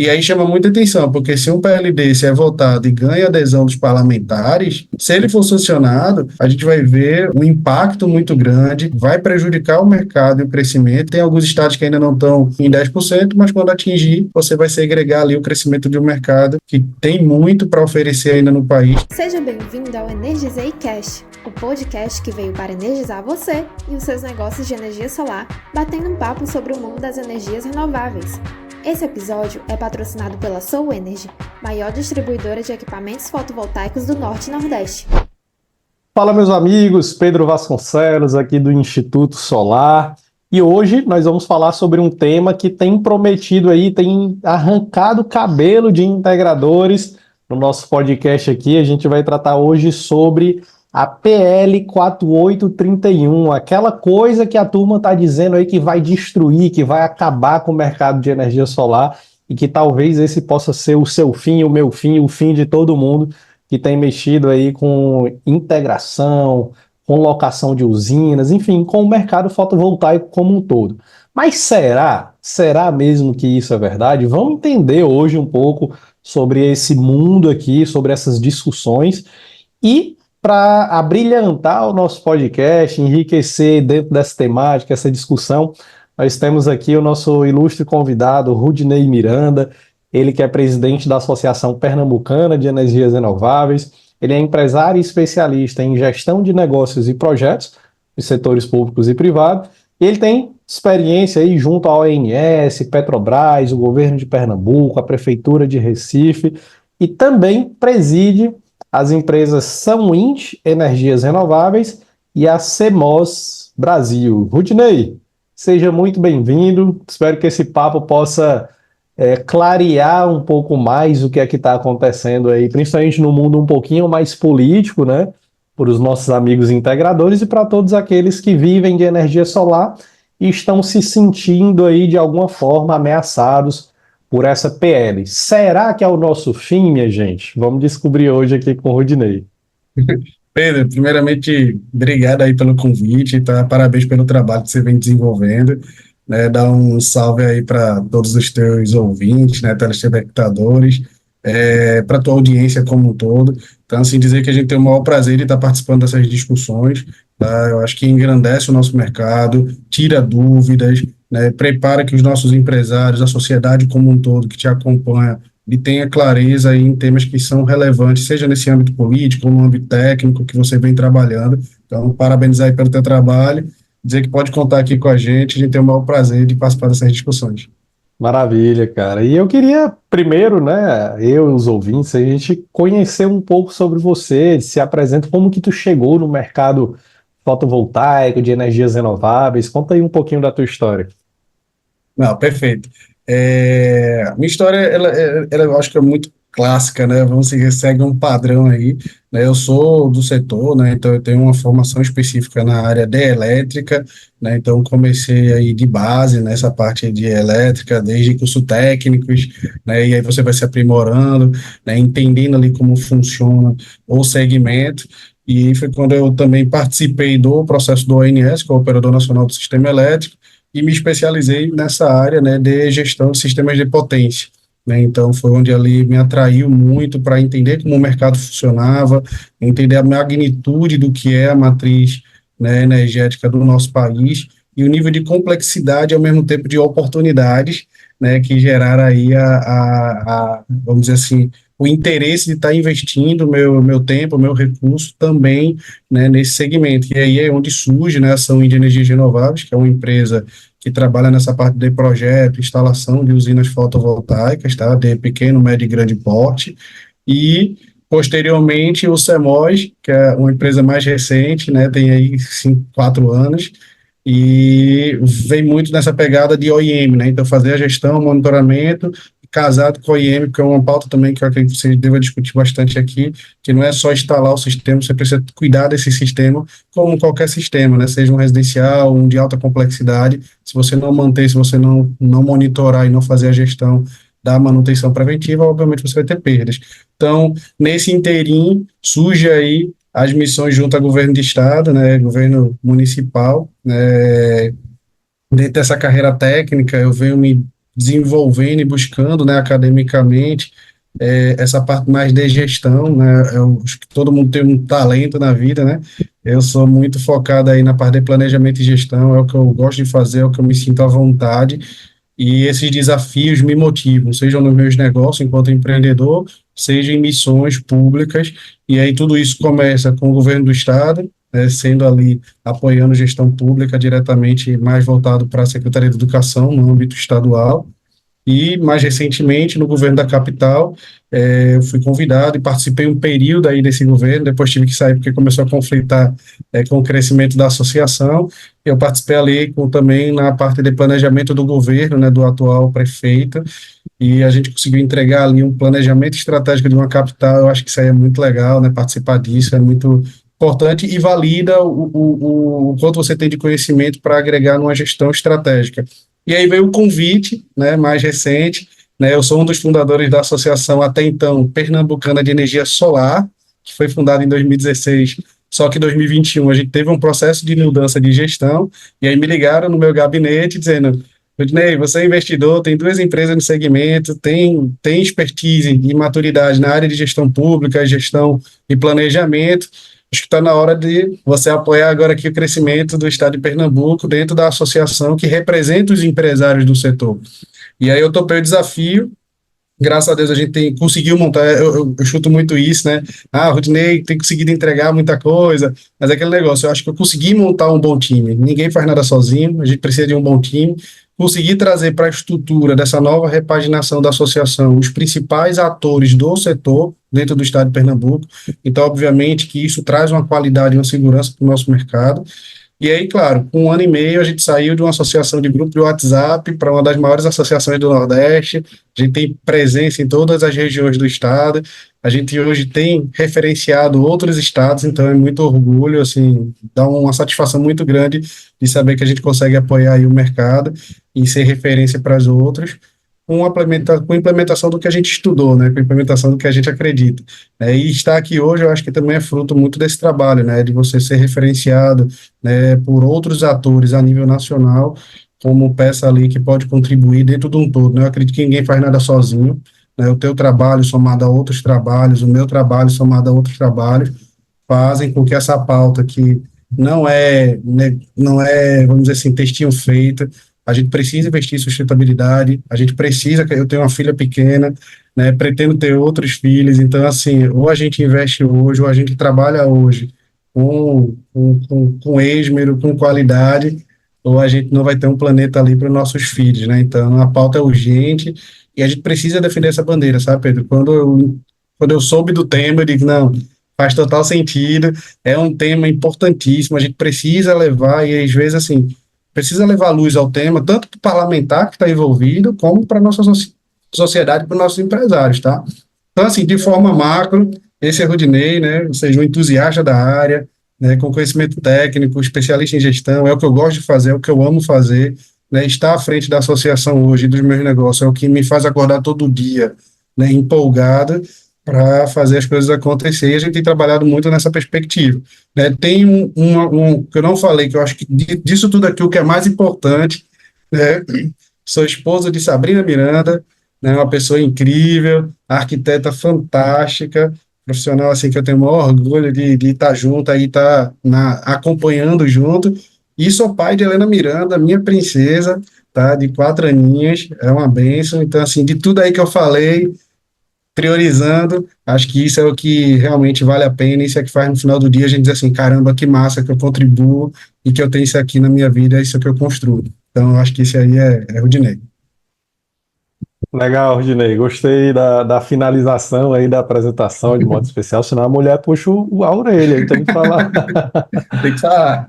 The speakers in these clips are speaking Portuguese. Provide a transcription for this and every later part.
E aí chama muita atenção, porque se um PLD se é votado e ganha adesão dos parlamentares, se ele for sancionado, a gente vai ver um impacto muito grande, vai prejudicar o mercado e o crescimento. Tem alguns estados que ainda não estão em 10%, mas quando atingir, você vai segregar ali o crescimento de um mercado que tem muito para oferecer ainda no país. Seja bem-vindo ao Energizei Cast, o podcast que veio para energizar você e os seus negócios de energia solar, batendo um papo sobre o mundo das energias renováveis. Esse episódio é patrocinado pela Soul Energy, maior distribuidora de equipamentos fotovoltaicos do Norte e Nordeste. Fala, meus amigos, Pedro Vasconcelos aqui do Instituto Solar, e hoje nós vamos falar sobre um tema que tem prometido aí, tem arrancado cabelo de integradores no nosso podcast aqui. A gente vai tratar hoje sobre a PL 4831, aquela coisa que a turma está dizendo aí que vai destruir, que vai acabar com o mercado de energia solar e que talvez esse possa ser o seu fim, o meu fim, o fim de todo mundo que tem mexido aí com integração, com locação de usinas, enfim, com o mercado fotovoltaico como um todo. Mas será? Será mesmo que isso é verdade? Vamos entender hoje um pouco sobre esse mundo aqui, sobre essas discussões e para abrilhantar o nosso podcast, enriquecer dentro dessa temática, essa discussão, nós temos aqui o nosso ilustre convidado, Rudinei Miranda, ele que é presidente da Associação Pernambucana de Energias Renováveis, ele é empresário e especialista em gestão de negócios e projetos dos setores públicos e privados, e ele tem experiência aí junto à ONS, Petrobras, o governo de Pernambuco, a Prefeitura de Recife, e também preside as empresas Sunwind Energias Renováveis e a CMOS Brasil. Rudinei, seja muito bem-vindo. Espero que esse papo possa clarear um pouco mais o que é que está acontecendo aí, principalmente no mundo um pouquinho mais político, né? Para os nossos amigos integradores e para todos aqueles que vivem de energia solar e estão se sentindo aí de alguma forma ameaçados por essa PL. Será que é o nosso fim, minha gente? Vamos descobrir hoje aqui com o Rudinei. Pedro, primeiramente, obrigado aí pelo convite, tá? Parabéns pelo trabalho que você vem desenvolvendo, né? Dá um salve aí para todos os teus ouvintes, né? Telespectadores, para tua audiência como um todo. Então, assim, dizer que a gente tem o maior prazer de estar participando dessas discussões, tá? Eu acho que engrandece o nosso mercado, tira dúvidas, né? Prepara que os nossos empresários, a sociedade como um todo que te acompanha, e tenha clareza aí em temas que são relevantes, seja nesse âmbito político ou no âmbito técnico que você vem trabalhando. Então, parabenizar aí pelo teu trabalho, dizer que pode contar aqui com a gente tem o maior prazer de participar dessas discussões. Maravilha, cara. E eu queria primeiro, né, eu e os ouvintes, a gente conhecer um pouco sobre você, se apresenta, como que tu chegou no mercado fotovoltaico, de energias renováveis. Conta aí um pouquinho da tua história. Não, perfeito. Minha história, ela eu acho que é muito clássica, né? Vamos seguir, segue um padrão aí, né? Eu sou do setor, né? Então eu tenho uma formação específica na área de elétrica, né? Então comecei aí de base nessa parte de elétrica, desde cursos técnicos, né? E aí você vai se aprimorando, né? Entendendo ali como funciona o segmento. E foi quando eu também participei do processo do ONS, que é o Operador Nacional do Sistema Elétrico, e me especializei nessa área, né, de gestão de sistemas de potência, né? Então foi onde ali me atraiu muito para entender como o mercado funcionava, entender a magnitude do que é a matriz, né, energética do nosso país e o nível de complexidade ao mesmo tempo de oportunidades, né, que geraram aí vamos dizer assim, o interesse de estar investindo meu tempo, meu recurso também, né, nesse segmento. E aí é onde surge, né, a Ação de Energias Renováveis, que é uma empresa que trabalha nessa parte de projeto, instalação de usinas fotovoltaicas, tá, de pequeno, médio e grande porte, e posteriormente o CEMOS, que é uma empresa mais recente, né, tem aí 4 anos, e vem muito nessa pegada de OIM, né, então fazer a gestão, monitoramento, casado com o OIM, que é uma pauta também que eu acredito que você deva discutir bastante aqui, que não é só instalar o sistema, você precisa cuidar desse sistema, como qualquer sistema, né, seja um residencial, um de alta complexidade, se você não manter, se você não monitorar e não fazer a gestão da manutenção preventiva, obviamente você vai ter perdas. Então, nesse inteirinho, surge aí as missões junto ao governo de estado, né, governo municipal, né, dentro dessa carreira técnica, eu venho me desenvolvendo e buscando, né, academicamente, essa parte mais de gestão, né, eu acho que todo mundo tem um talento na vida, né, eu sou muito focado aí na parte de planejamento e gestão, é o que eu gosto de fazer, é o que eu me sinto à vontade, e esses desafios me motivam, sejam nos meus negócios enquanto empreendedor, seja em missões públicas, e aí tudo isso começa com o governo do estado, né, sendo ali apoiando gestão pública diretamente mais voltado para a Secretaria de Educação no âmbito estadual, e, mais recentemente, no governo da capital, eu fui convidado e participei um período aí desse governo, depois tive que sair porque começou a conflitar com o crescimento da associação. Eu participei ali também na parte de planejamento do governo, né, do atual prefeito, e a gente conseguiu entregar ali um planejamento estratégico de uma capital. Eu acho que isso aí é muito legal, né, participar disso é muito importante e valida o quanto você tem de conhecimento para agregar numa gestão estratégica. E aí veio o convite, né, mais recente, né, eu sou um dos fundadores da associação, até então, Pernambucana de Energia Solar, que foi fundada em 2016, só que em 2021 a gente teve um processo de mudança de gestão, e aí me ligaram no meu gabinete dizendo: Rudney, você é investidor, tem 2 empresas no segmento, tem expertise e maturidade na área de gestão pública, gestão e planejamento. Acho que está na hora de você apoiar agora aqui o crescimento do estado de Pernambuco dentro da associação que representa os empresários do setor. E aí eu topei o desafio. Graças a Deus a gente conseguiu montar, eu chuto muito isso, né? Ah, o Rudney tem conseguido entregar muita coisa, mas é aquele negócio, eu acho que eu consegui montar um bom time. Ninguém faz nada sozinho, a gente precisa de um bom time. Consegui trazer para a estrutura dessa nova repaginação da associação os principais atores do setor dentro do estado de Pernambuco. Então, obviamente, que isso traz uma qualidade e uma segurança para o nosso mercado. E aí, claro, com 1 ano e meio a gente saiu de uma associação de grupo de WhatsApp para uma das maiores associações do Nordeste. A gente tem presença em todas as regiões do estado. A gente hoje tem referenciado outros estados, então é muito orgulho, assim, dá uma satisfação muito grande de saber que a gente consegue apoiar aí o mercado e ser referência para os outros, com implementação do que a gente estudou, né, com implementação do que a gente acredita. E estar aqui hoje, eu acho que também é fruto muito desse trabalho, né, de você ser referenciado, né, por outros atores a nível nacional, como peça ali que pode contribuir dentro de um todo, né. Eu acredito que ninguém faz nada sozinho, né, o teu trabalho somado a outros trabalhos, o meu trabalho somado a outros trabalhos, fazem com que essa pauta que não é, né, não é, vamos dizer assim, textinho feito, a gente precisa investir em sustentabilidade, a gente precisa, eu tenho uma filha pequena, né, pretendo ter outros filhos, então, assim, ou a gente investe hoje, ou a gente trabalha hoje com esmero, com qualidade, ou a gente não vai ter um planeta ali para os nossos filhos, né, então a pauta é urgente, e a gente precisa defender essa bandeira, sabe, Pedro? Quando eu soube do tema, eu digo, não, faz total sentido, é um tema importantíssimo, a gente precisa levar, e às vezes, assim, precisa levar luz ao tema, tanto para o parlamentar que está envolvido, como para a nossa sociedade, para os nossos empresários, tá? Então, assim, de forma macro, esse é o Rudney, né, ou seja, um entusiasta da área, né, com conhecimento técnico, especialista em gestão, é o que eu gosto de fazer, é o que eu amo fazer, né, estar à frente da associação hoje, dos meus negócios, é o que me faz acordar todo dia, né, empolgado, para fazer as coisas acontecer, e a gente tem trabalhado muito nessa perspectiva, né? Tem que eu não falei, que eu acho que disso tudo aqui, o que é mais importante, né? Sou esposa de Sabrina Miranda, né? Uma pessoa incrível, arquiteta fantástica, profissional assim que eu tenho o maior orgulho de estar junto, aí estar acompanhando junto, e sou pai de Helena Miranda, minha princesa, tá? De 4 aninhos, é uma bênção. Então, assim, de tudo aí que eu falei, priorizando, acho que isso é o que realmente vale a pena, isso é que faz no final do dia a gente dizer assim, caramba, que massa que eu contribuo e que eu tenho isso aqui na minha vida, é isso que eu construo. Então, acho que isso aí é Rudney. Legal, Rodinei. Gostei da finalização aí da apresentação de modo especial, senão a mulher puxa a orelha, aí tem que falar. Tem que falar.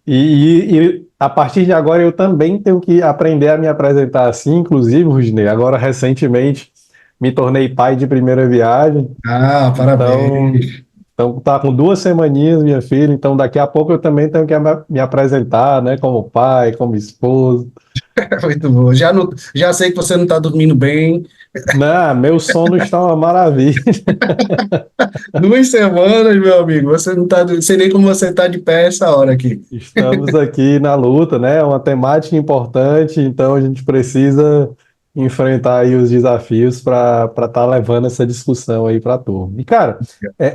E a partir de agora eu também tenho que aprender a me apresentar assim, inclusive, Rodinei. Agora, recentemente, me tornei pai de primeira viagem. Ah, Então, parabéns. Então, tá com 2 semaninhas, minha filha, então daqui a pouco eu também tenho que me apresentar, né, como pai, como esposo. Muito bom. Já sei que você não está dormindo bem. Não, meu sono está uma maravilha. 2 semanas, meu amigo. Você não tá, sei nem como você está de pé essa hora aqui. Estamos aqui na luta, né? É uma temática importante, então a gente precisa enfrentar aí os desafios para estar levando essa discussão aí para a turma. E, cara,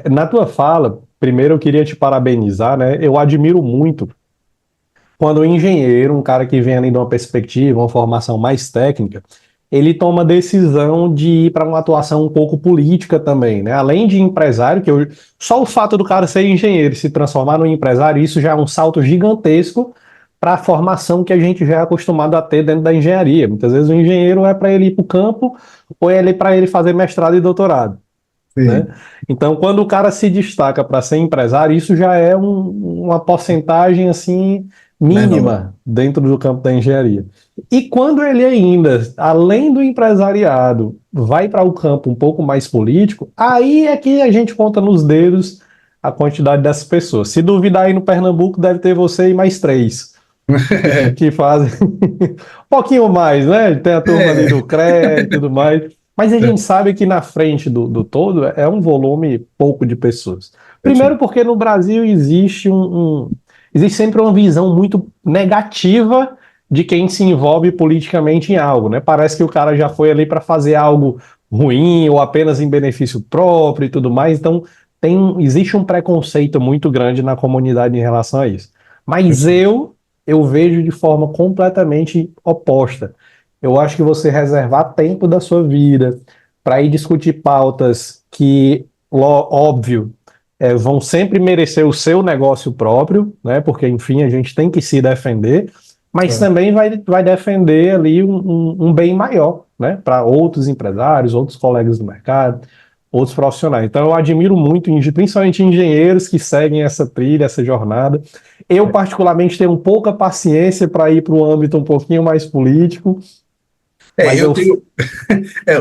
na tua fala, primeiro eu queria te parabenizar, né? Eu admiro muito quando o engenheiro, um cara que vem ali de uma perspectiva, uma formação mais técnica, ele toma a decisão de ir para uma atuação um pouco política também, né? Além de empresário, só o fato do cara ser engenheiro e se transformar num empresário, isso já é um salto gigantesco para a formação que a gente já é acostumado a ter dentro da engenharia. Muitas vezes o engenheiro é para ele ir para o campo ou é para ele fazer mestrado e doutorado, né? Sim, Então, quando o cara se destaca para ser empresário, isso já é uma porcentagem assim menor. mínima dentro do campo da engenharia. E quando ele ainda, além do empresariado, vai para o campo um pouco mais político, aí é que a gente conta nos dedos a quantidade dessas pessoas. Se duvidar aí no Pernambuco, deve ter você e mais três que fazem um pouquinho mais, né? Tem a turma ali do CREA e tudo mais. Mas a gente sabe que na frente do todo é um volume pouco de pessoas. Primeiro Perfeito. porque no Brasil existe sempre uma visão muito negativa de quem se envolve politicamente em algo, né? Parece que o cara já foi ali para fazer algo ruim ou apenas em benefício próprio e tudo mais. Então existe um preconceito muito grande na comunidade em relação a isso. Mas Perfeito. eu vejo de forma completamente oposta. Eu acho que você reservar tempo da sua vida para ir discutir pautas que, óbvio, vão sempre merecer o seu negócio próprio, né? Porque, enfim, a gente tem que se defender, mas É, também vai defender ali um bem maior, né? Para outros empresários, outros colegas do mercado, outros profissionais. Então, eu admiro muito, principalmente engenheiros que seguem essa trilha, essa jornada. Eu, particularmente, tenho pouca paciência para ir para o âmbito um pouquinho mais político, mas eu eu. tenho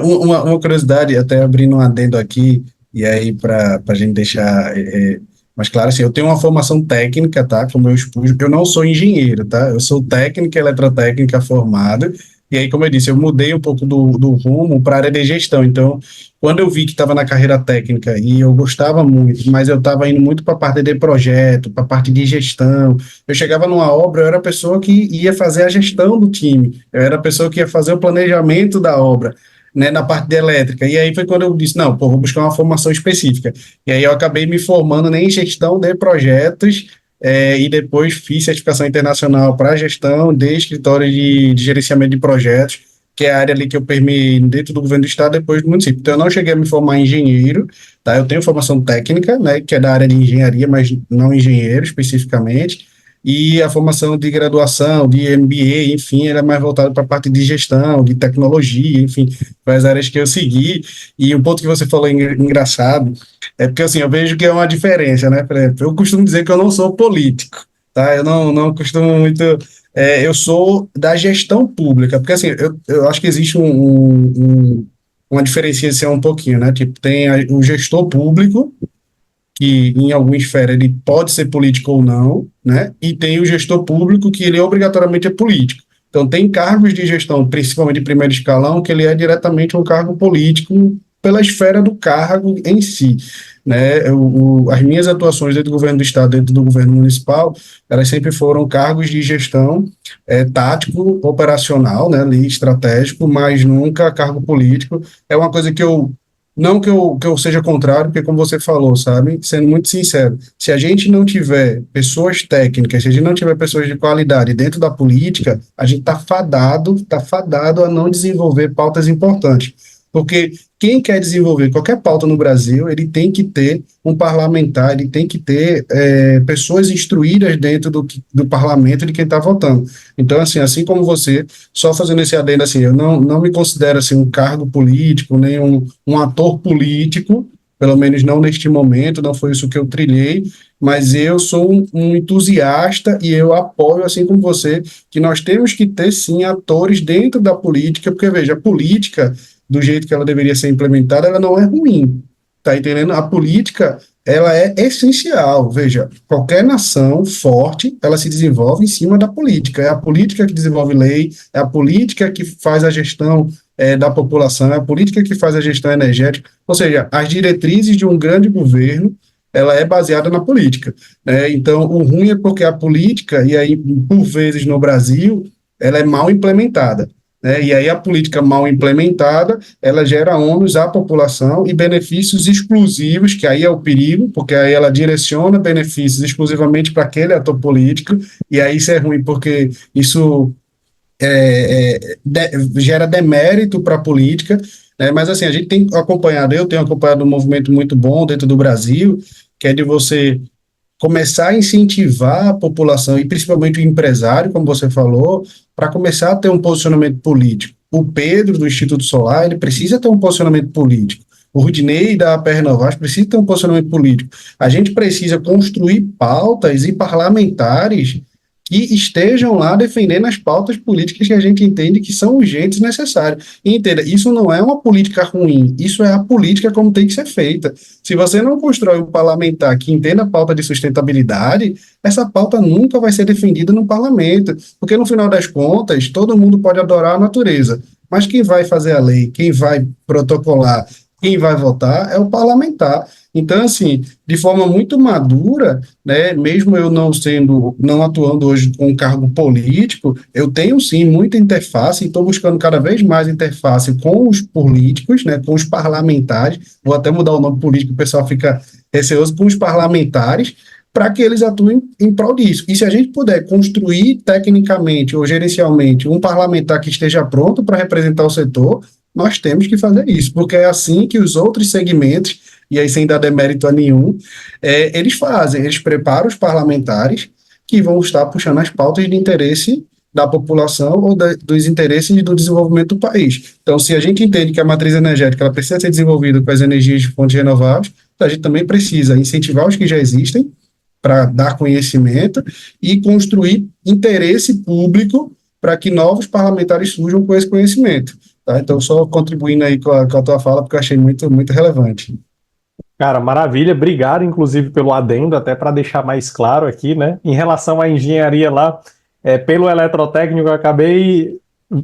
uma curiosidade, até abrindo um adendo aqui, e aí para a gente deixar mais claro, assim, eu tenho uma formação técnica, tá? Como eu expus, eu não sou engenheiro, tá? Eu sou técnica eletrotécnica formado, e aí, como eu disse, eu mudei um pouco do rumo para a área de gestão. Então, quando eu vi que estava na carreira técnica e eu gostava muito, mas eu estava indo muito para a parte de projeto, para a parte de gestão, eu chegava numa obra, eu era a pessoa que ia fazer a gestão do time, eu era a pessoa que ia fazer o planejamento da obra, né, na parte de elétrica. E aí foi quando eu disse, não, pô, vou buscar uma formação específica. E aí eu acabei me formando em gestão de projetos, e depois fiz certificação internacional para gestão de escritório de gerenciamento de projetos, que é a área ali que eu permeei dentro do governo do estado, depois do município. Então, eu não cheguei a me formar em engenheiro, tá? Eu tenho formação técnica, né, que é da área de engenharia, mas não engenheiro especificamente, e a formação de graduação, de MBA, enfim, era mais voltada para a parte de gestão, de tecnologia, enfim, foi as áreas que eu segui. E um ponto que você falou engraçado é porque, assim, eu vejo que é uma diferença, né? Por exemplo, eu costumo dizer que eu não sou político, tá? Eu não costumo muito. Eu sou da gestão pública, porque, assim, eu acho que existe uma diferenciação um pouquinho, né? Tipo, tem o gestor público, que em alguma esfera ele pode ser político ou não, né? E tem o gestor público que ele obrigatoriamente é político. Então tem cargos de gestão, principalmente de primeiro escalão, que ele é diretamente um cargo político pela esfera do cargo em si, né? As minhas atuações dentro do governo do estado, dentro do governo municipal, elas sempre foram cargos de gestão tático, operacional, né, ali, estratégico, mas nunca cargo político. É uma coisa que eu não que eu seja contrário, porque como você falou, sabe, sendo muito sincero, se a gente não tiver pessoas técnicas, se a gente não tiver pessoas de qualidade dentro da política, a gente tá fadado a não desenvolver pautas importantes. Porque quem quer desenvolver qualquer pauta no Brasil, ele tem que ter um parlamentar, ele tem que ter pessoas instruídas dentro do parlamento de quem está votando. Então, assim como você, só fazendo esse adendo, assim, eu não me considero assim, um cargo político, nem um ator político, pelo menos não neste momento, não foi isso que eu trilhei, mas eu sou um entusiasta e eu apoio, assim como você, que nós temos que ter, sim, atores dentro da política, porque, veja, a política, do jeito que ela deveria ser implementada, ela não é ruim, tá entendendo? A política, ela é essencial. Veja, qualquer nação forte, ela se desenvolve em cima da política. É a política que desenvolve lei, é a política que faz a gestão da população, é a política que faz a gestão energética. Ou seja, as diretrizes de um grande governo, ela é baseada na política, né? Então, o ruim é porque a política, e aí, por vezes no Brasil, ela é mal implementada, né? E aí a política mal implementada, ela gera ônus à população e benefícios exclusivos, que aí é o perigo, porque aí ela direciona benefícios exclusivamente para aquele ator político, e aí isso é ruim, porque isso gera demérito para a política, né? Mas assim, a gente tem acompanhado, eu tenho acompanhado um movimento muito bom dentro do Brasil, que é de você começar a incentivar a população, e principalmente o empresário, como você falou, para começar a ter um posicionamento político. O Pedro, do Instituto Solar, ele precisa ter um posicionamento político. O Rudinei, da PR Renováveis, precisa ter um posicionamento político. A gente precisa construir pautas e parlamentares que estejam lá defendendo as pautas políticas que a gente entende que são urgentes e necessárias. E entenda, isso não é uma política ruim, isso é a política como tem que ser feita. Se você não constrói um parlamentar que entenda a pauta de sustentabilidade, essa pauta nunca vai ser defendida no parlamento, porque no final das contas, todo mundo pode adorar a natureza, mas quem vai fazer a lei, quem vai protocolar, quem vai votar é o parlamentar. Então, assim, de forma muito madura, né, mesmo eu não atuando hoje com um cargo político, eu tenho sim muita interface e estou buscando cada vez mais interface com os políticos, né, com os parlamentares. Vou até mudar o nome político, o pessoal fica receoso, com os parlamentares, para que eles atuem em prol disso. E se a gente puder construir tecnicamente ou gerencialmente um parlamentar que esteja pronto para representar o setor, nós temos que fazer isso, porque é assim que os outros segmentos, e aí sem dar demérito a nenhum, eles fazem, eles preparam os parlamentares que vão estar puxando as pautas de interesse da população ou dos interesses do desenvolvimento do país. Então, se a gente entende que a matriz energética ela precisa ser desenvolvida com as energias de fontes renováveis, a gente também precisa incentivar os que já existem para dar conhecimento e construir interesse público para que novos parlamentares surjam com esse conhecimento. Tá? Então, só contribuindo aí com a tua fala, porque eu achei muito, muito relevante. Cara, maravilha, obrigado, inclusive, pelo adendo, até para deixar mais claro aqui, né? Em relação à engenharia lá, pelo eletrotécnico, eu acabei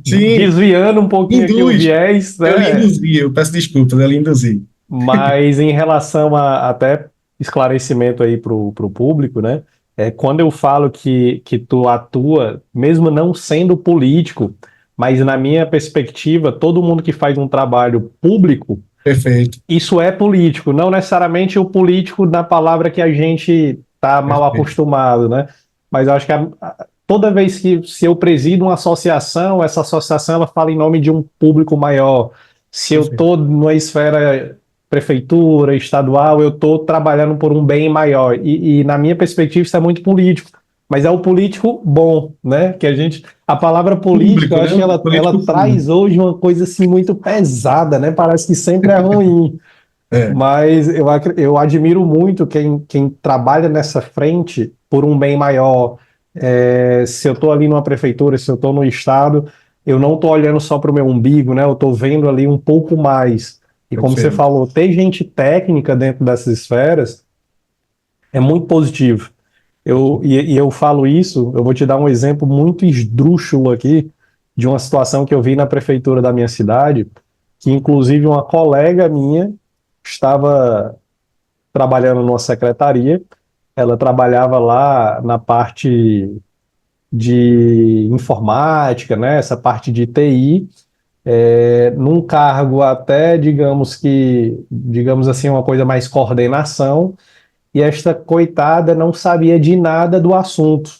Sim, desviando um pouquinho aqui o induz. viés, Eu lhe né? induzi, eu peço desculpas, eu lhe induzi. Mas em relação a até esclarecimento aí para o público, né? Quando eu falo que tu atua, mesmo não sendo político, mas na minha perspectiva, todo mundo que faz um trabalho público, Perfeito, isso é político, não necessariamente o político na palavra que a gente está mal perfeito, acostumado, né? Mas eu acho que toda vez que se eu presido uma associação, essa associação ela fala em nome de um público maior. Se eu perfeito. estou numa esfera prefeitura, estadual, eu estou trabalhando por um bem maior. E na minha perspectiva isso é muito político. Mas é o político bom, né? Que a palavra política, eu Público, acho né? que O ela político público. traz hoje uma coisa assim muito pesada, né? Parece que sempre é ruim. É, Mas eu admiro muito quem trabalha nessa frente por um bem maior. Se eu estou ali numa prefeitura, se eu estou no estado, eu não estou olhando só para o meu umbigo, né? Eu estou vendo ali um pouco mais. E como você perfeito. falou, ter gente técnica dentro dessas esferas é muito positivo. E eu falo isso, eu vou te dar um exemplo muito esdrúxulo aqui de uma situação que eu vi na prefeitura da minha cidade, que inclusive uma colega minha estava trabalhando numa secretaria, ela trabalhava lá na parte de informática, né, essa parte de TI, num cargo até, digamos assim, uma coisa mais coordenação, e esta coitada não sabia de nada do assunto.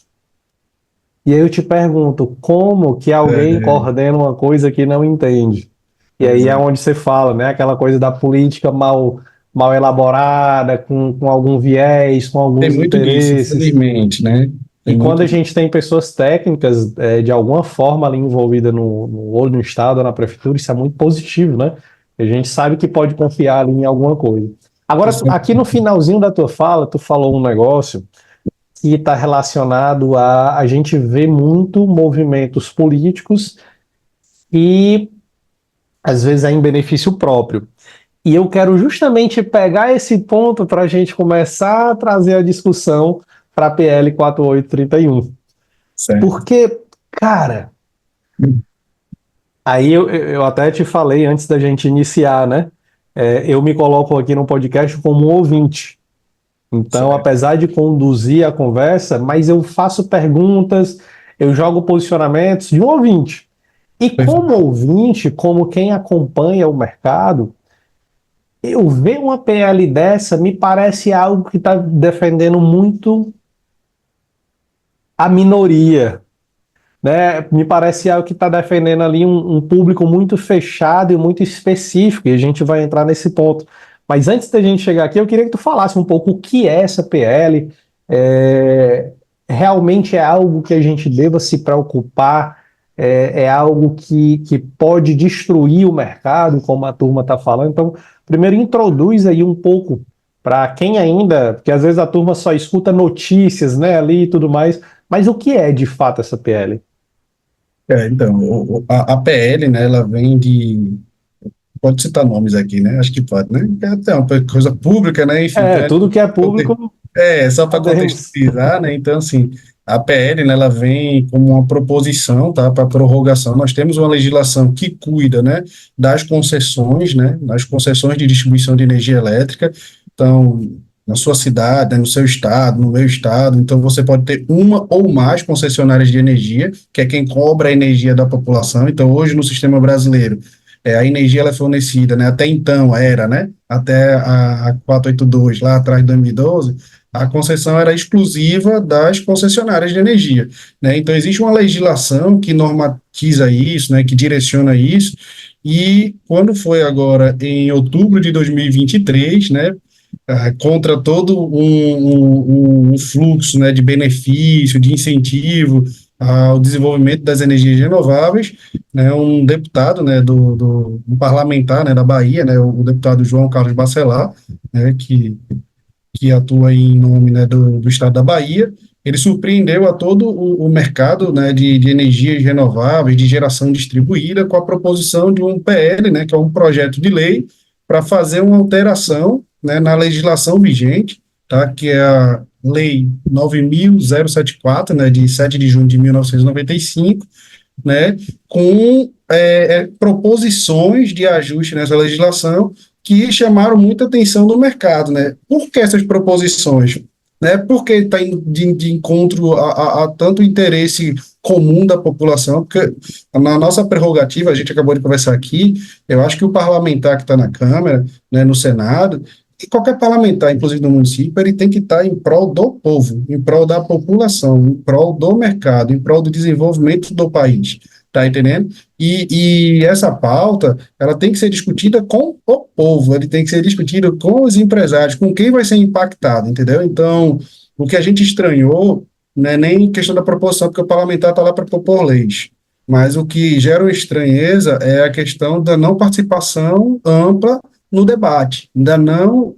E aí eu te pergunto, como que alguém É, coordena uma coisa que não entende? E pois aí é é. onde você fala, né? Aquela coisa da política mal elaborada, com algum viés, com Tem alguns muito disso, interesses. infelizmente, né? E Tem quando muito a disso. gente tem pessoas técnicas, de alguma forma ali envolvida ou no Estado ou na Prefeitura, isso é muito positivo, né? A gente sabe que pode confiar ali em alguma coisa. Agora, Isso aqui no finalzinho da tua fala, tu falou um negócio que está relacionado a gente ver muito movimentos políticos e às vezes é em benefício próprio. E eu quero justamente pegar esse ponto para a gente começar a trazer a discussão para a PL 4831. Certo. Porque, cara, aí eu até te falei antes da gente iniciar, né? Eu me coloco aqui no podcast como um ouvinte. Então, Certo. apesar de conduzir a conversa, mas eu faço perguntas, eu jogo posicionamentos de um ouvinte. E como Perfeito. ouvinte, como quem acompanha o mercado, eu ver uma PL dessa me parece algo que está defendendo muito a minoria, né? Me parece algo que está defendendo ali um público muito fechado e muito específico, e a gente vai entrar nesse ponto. Mas antes da gente chegar aqui, eu queria que tu falasse um pouco o que é essa PL. É, realmente é algo que a gente deva se preocupar? É algo que pode destruir o mercado, como a turma está falando? Então, primeiro introduz aí um pouco para quem ainda, porque às vezes a turma só escuta notícias, né, ali e tudo mais, mas o que é de fato essa PL? Então, a PL, né, ela vem de. Pode citar nomes aqui, né? Acho que pode, né? É até uma coisa pública, né? Enfim, então Tudo que é público só para podemos. contextualizar, né? Então, assim, a PL, né, ela vem como uma proposição, tá, para prorrogação. Nós temos uma legislação que cuida, né, das concessões, né, das concessões de distribuição de energia elétrica. Então, na sua cidade, né, no seu estado, no meu estado, então você pode ter uma ou mais concessionárias de energia, que é quem cobra a energia da população. Então, hoje no sistema brasileiro, a energia ela é fornecida, né, até então era, né, até a 482, lá atrás de 2012, a concessão era exclusiva das concessionárias de energia, né? Então existe uma legislação que normatiza isso, né, que direciona isso, e quando foi agora em outubro de 2023, né, contra todo um fluxo, né, de benefício, de incentivo ao desenvolvimento das energias renováveis, né, um deputado, né, um parlamentar, né, da Bahia, né, o deputado João Carlos Bacelar, né, que atua em nome, né, do estado da Bahia, ele surpreendeu a todo o mercado, né, de energias renováveis, de geração distribuída, com a proposição de um PL, né, que é um projeto de lei, para fazer uma alteração, né, na legislação vigente, tá, que é a Lei 9.074, né, de 7 de junho de 1995, né, com proposições de ajuste nessa legislação que chamaram muita atenção do mercado, né? Por que essas proposições? Né? Porque está de encontro a tanto interesse comum da população, porque na nossa prerrogativa, a gente acabou de conversar aqui, eu acho que o parlamentar que está na Câmara, né, no Senado, e qualquer parlamentar, inclusive no município, ele tem que estar em prol do povo, em prol da população, em prol do mercado, em prol do desenvolvimento do país, tá entendendo? E essa pauta, ela tem que ser discutida com o povo, ele tem que ser discutida com os empresários, com quem vai ser impactado, entendeu? Então, o que a gente estranhou, não é nem questão da proposição, porque o parlamentar está lá para propor leis, mas o que gera uma estranheza é a questão da não participação ampla no debate, ainda não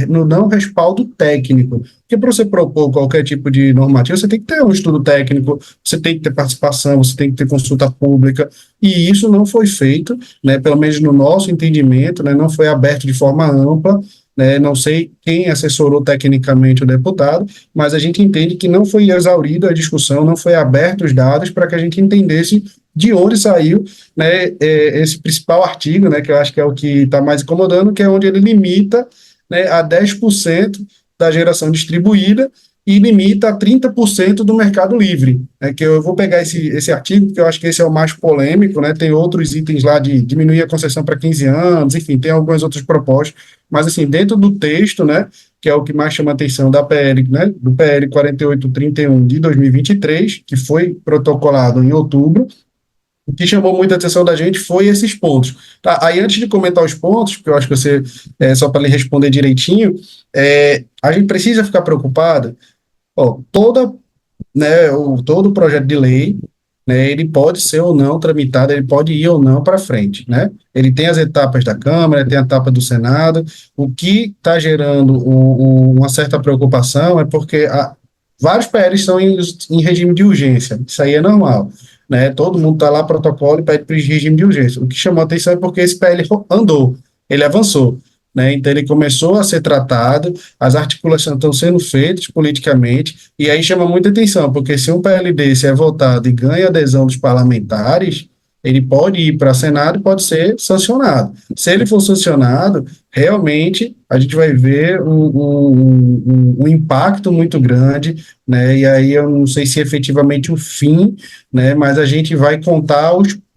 no não respaldo técnico. Porque para você propor qualquer tipo de normativa, você tem que ter um estudo técnico, você tem que ter participação, você tem que ter consulta pública, e isso não foi feito, né, pelo menos no nosso entendimento, né, não foi aberto de forma ampla, né, não sei quem assessorou tecnicamente o deputado, mas a gente entende que não foi exaurida a discussão, não foi aberto os dados para que a gente entendesse de onde saiu, né, esse principal artigo, né, que eu acho que é o que está mais incomodando, que é onde ele limita, né, a 10% da geração distribuída e limita a 30% do mercado livre. Né, que eu vou pegar esse artigo, porque eu acho que esse é o mais polêmico, né, tem outros itens lá de diminuir a concessão para 15 anos, enfim, tem algumas outras propostas, mas assim, dentro do texto, né, que é o que mais chama a atenção da PL, né, do PL 4831 de 2023, que foi protocolado em outubro. O que chamou muita atenção da gente foi esses pontos. Tá? Aí, antes de comentar os pontos, porque eu acho que você, só para lhe responder direitinho, a gente precisa ficar preocupado. Ó, todo projeto de lei, né, ele pode ser ou não tramitado, ele pode ir ou não para frente, né? Ele tem as etapas da Câmara, tem a etapa do Senado. O que está gerando uma certa preocupação é porque vários PLs estão em regime de urgência. Isso aí é normal, né? Todo mundo está lá, protocolo, e pede para regime de urgência. O que chamou a atenção é porque esse PL andou. ele avançou. Né? Então, ele começou a ser tratado, as articulações estão sendo feitas politicamente, e aí chama muita atenção, porque se um PLD se é votado e ganha adesão dos parlamentares, ele pode ir para o Senado e pode ser sancionado. Se ele for sancionado, realmente a gente vai ver um impacto muito grande, né? E aí eu não sei se efetivamente o fim, né? Mas a gente vai contar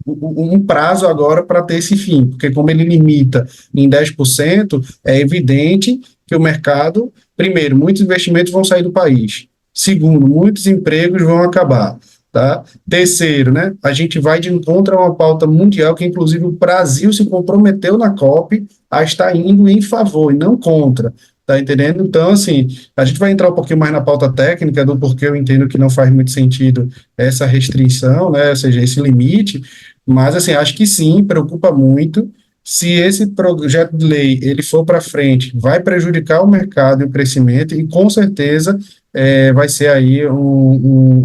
um prazo agora para ter esse fim, porque como ele limita em 10%, é evidente que o mercado, primeiro, muitos investimentos vão sair do país. Segundo, muitos empregos vão acabar. Tá? Terceiro, né, a gente vai de encontro a uma pauta mundial que, inclusive, o Brasil se comprometeu na COP a estar indo em favor e não contra. Tá entendendo? Então, assim, a gente vai entrar um pouquinho mais na pauta técnica do porquê eu entendo que não faz muito sentido essa restrição, né, ou seja, esse limite, mas, assim, acho que sim, preocupa muito. Se esse projeto de lei ele for para frente, vai prejudicar o mercado e o crescimento, e com certeza vai ser aí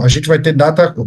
a gente vai ter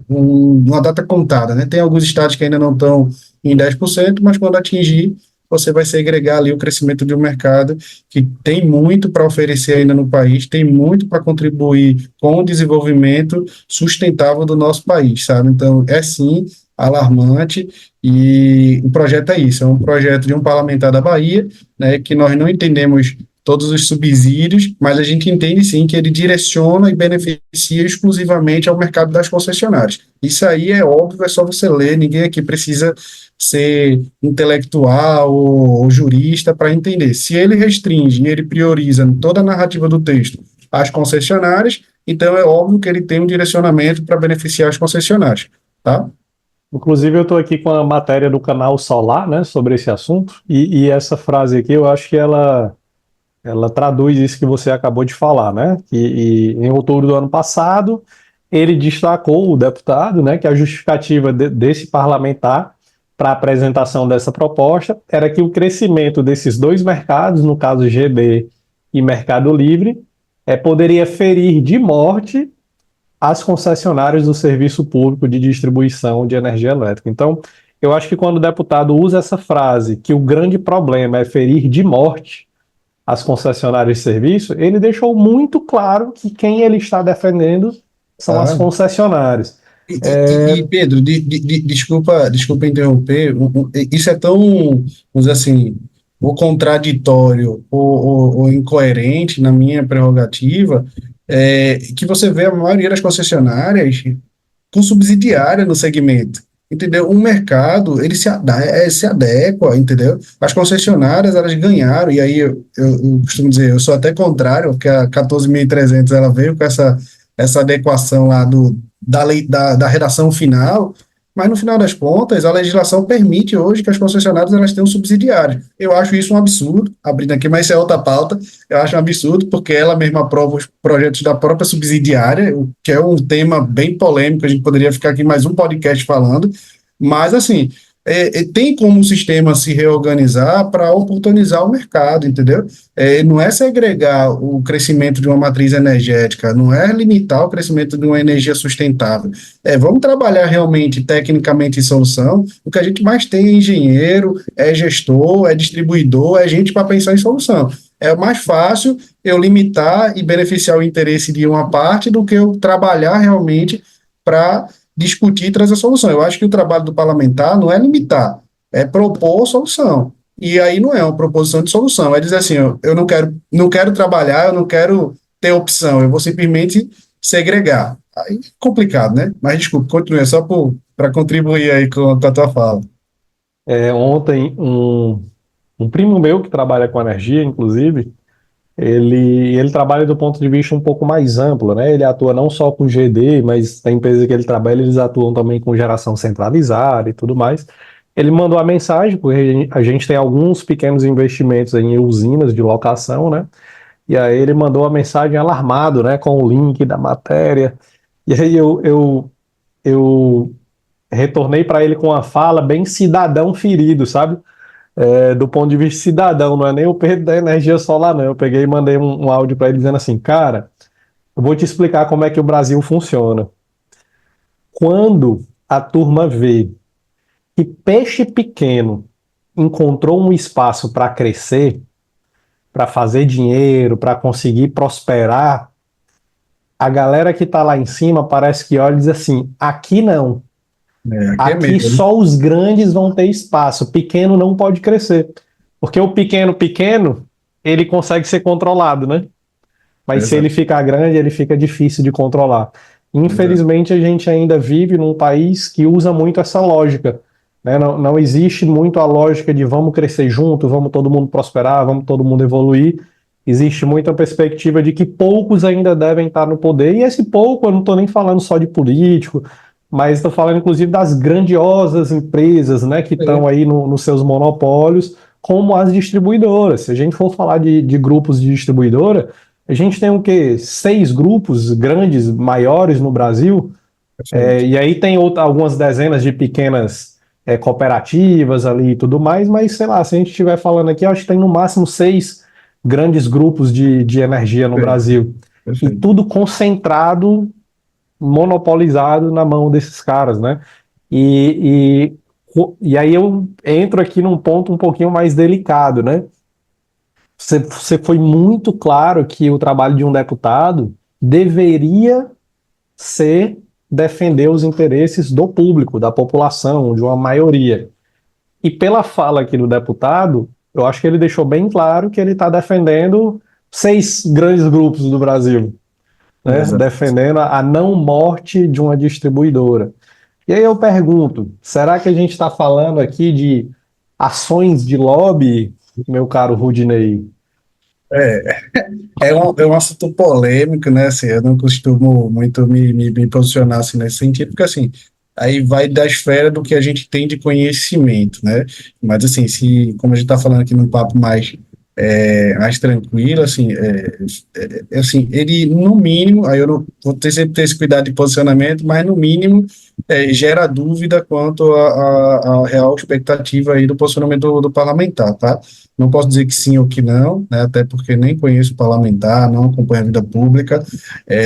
uma data contada, né? Tem alguns estados que ainda não estão em 10%, mas quando atingir, você vai segregar ali o crescimento de um mercado que tem muito para oferecer ainda no país, tem muito para contribuir com o desenvolvimento sustentável do nosso país, sabe? Então, é sim alarmante, e o projeto é isso, é um projeto de um parlamentar da Bahia, né, que nós não entendemos todos os subsídios, mas a gente entende sim que ele direciona e beneficia exclusivamente ao mercado das concessionárias. Isso aí é óbvio, é só você ler, ninguém aqui precisa ser intelectual ou jurista para entender. Se ele restringe e ele prioriza toda a narrativa do texto as concessionárias, então é óbvio que ele tem um direcionamento para beneficiar as concessionárias, tá? Inclusive, eu estou aqui com a matéria do canal Solar, né, sobre esse assunto, e essa frase aqui eu acho que ela traduz isso que você acabou de falar, né? E em outubro do ano passado, ele destacou, o deputado, né, que a justificativa desse parlamentar para a apresentação dessa proposta era que o crescimento desses dois mercados, no caso GB e Mercado Livre, poderia ferir de morte as concessionárias do serviço público de distribuição de energia elétrica. Então, eu acho que quando o deputado usa essa frase, que o grande problema é ferir de morte as concessionárias de serviço, ele deixou muito claro que quem ele está defendendo são as Tá? concessionárias. Pedro, desculpa interromper, isso é tão, vamos dizer assim, ou contraditório ou incoerente na minha prerrogativa, que você vê a maioria das concessionárias com subsidiária no segmento, entendeu? O mercado, ele se adequa, entendeu? As concessionárias, elas ganharam, e aí eu costumo dizer, eu sou até contrário, porque a 14.300 ela veio com essa adequação lá da lei, da redação final, mas no final das contas, a legislação permite hoje que as concessionárias elas tenham subsidiários. Eu acho isso um absurdo, abrindo aqui, mas isso é outra pauta, eu acho um absurdo, porque ela mesma aprova os projetos da própria subsidiária, o que é um tema bem polêmico, a gente poderia ficar aqui mais um podcast falando, mas assim, tem como o sistema se reorganizar para oportunizar o mercado, entendeu? Não é segregar o crescimento de uma matriz energética, não é limitar o crescimento de uma energia sustentável. Vamos trabalhar realmente, tecnicamente, em solução. O que a gente mais tem é engenheiro, é gestor, é distribuidor, é gente para pensar em solução. É mais fácil eu limitar e beneficiar o interesse de uma parte do que eu trabalhar realmente para discutir e trazer solução. Eu acho que o trabalho do parlamentar não é limitar, é propor solução. E aí não é uma proposição de solução, é dizer assim, eu não quero trabalhar, eu não quero ter opção, eu vou simplesmente segregar. Aí é complicado, né? Mas desculpa, continue, é só para contribuir aí com a tua fala. Ontem, um primo meu que trabalha com energia, inclusive, ele trabalha do ponto de vista um pouco mais amplo, né? Ele atua não só com GD, mas a empresa que ele trabalha, eles atuam também com geração centralizada e tudo mais. Ele mandou a mensagem, porque a gente tem alguns pequenos investimentos em usinas de locação, né? E aí ele mandou a mensagem alarmado, né? Com o link da matéria. E aí eu retornei para ele com uma fala bem cidadão ferido, sabe? Do ponto de vista cidadão, não é nem o Pedro da energia solar, não. Eu peguei e mandei um áudio para ele dizendo assim, cara, eu vou te explicar como é que o Brasil funciona. Quando a turma vê que peixe pequeno encontrou um espaço para crescer, para fazer dinheiro, para conseguir prosperar, a galera que está lá em cima parece que olha e diz assim: aqui não, Aqui é aqui meu, né? só os grandes vão ter espaço, pequeno não pode crescer. Porque o pequeno, ele consegue ser controlado, né? Mas se ele Exato, ficar grande, ele fica difícil de controlar. exato. Infelizmente, a gente ainda vive num país que usa muito essa lógica, né? Não existe muito a lógica de vamos crescer junto, vamos todo mundo prosperar, vamos todo mundo evoluir. Existe muita perspectiva de que poucos ainda devem estar no poder, e esse pouco, eu não estou nem falando só de político, mas estou falando inclusive das grandiosas empresas, né, que estão É, aí nos seus monopólios, como as distribuidoras. Se a gente for falar de grupos de distribuidora, a gente tem o quê? 6 grupos grandes, maiores no Brasil, perfeito. e aí tem algumas dezenas de pequenas cooperativas ali e tudo mais, mas sei lá, se a gente estiver falando aqui, eu acho que tem no máximo 6 grandes grupos de energia no Perfeito, Brasil. E perfeito. tudo concentrado, monopolizado na mão desses caras, né? E aí eu entro aqui num ponto um pouquinho mais delicado, né? Você foi muito claro que o trabalho de um deputado deveria ser defender os interesses do público, da população, de uma maioria. E pela fala aqui do deputado, eu acho que ele deixou bem claro que ele está defendendo 6 grandes grupos do Brasil, né? Exato. Defendendo a não morte de uma distribuidora. E aí eu pergunto, será que a gente está falando aqui de ações de lobby, meu caro Rudinei? É, é um assunto polêmico, né? Assim, eu não costumo muito me posicionar assim, nesse sentido, porque assim, aí vai da esfera do que a gente tem de conhecimento, né? Mas assim, se, como a gente está falando aqui num papo mais tranquilo, assim, assim, ele no mínimo, aí eu não vou ter sempre ter esse cuidado de posicionamento, mas no mínimo gera dúvida quanto à real expectativa aí do posicionamento do parlamentar, tá? Não posso dizer que sim ou que não, né, até porque nem conheço o parlamentar, não acompanho a vida pública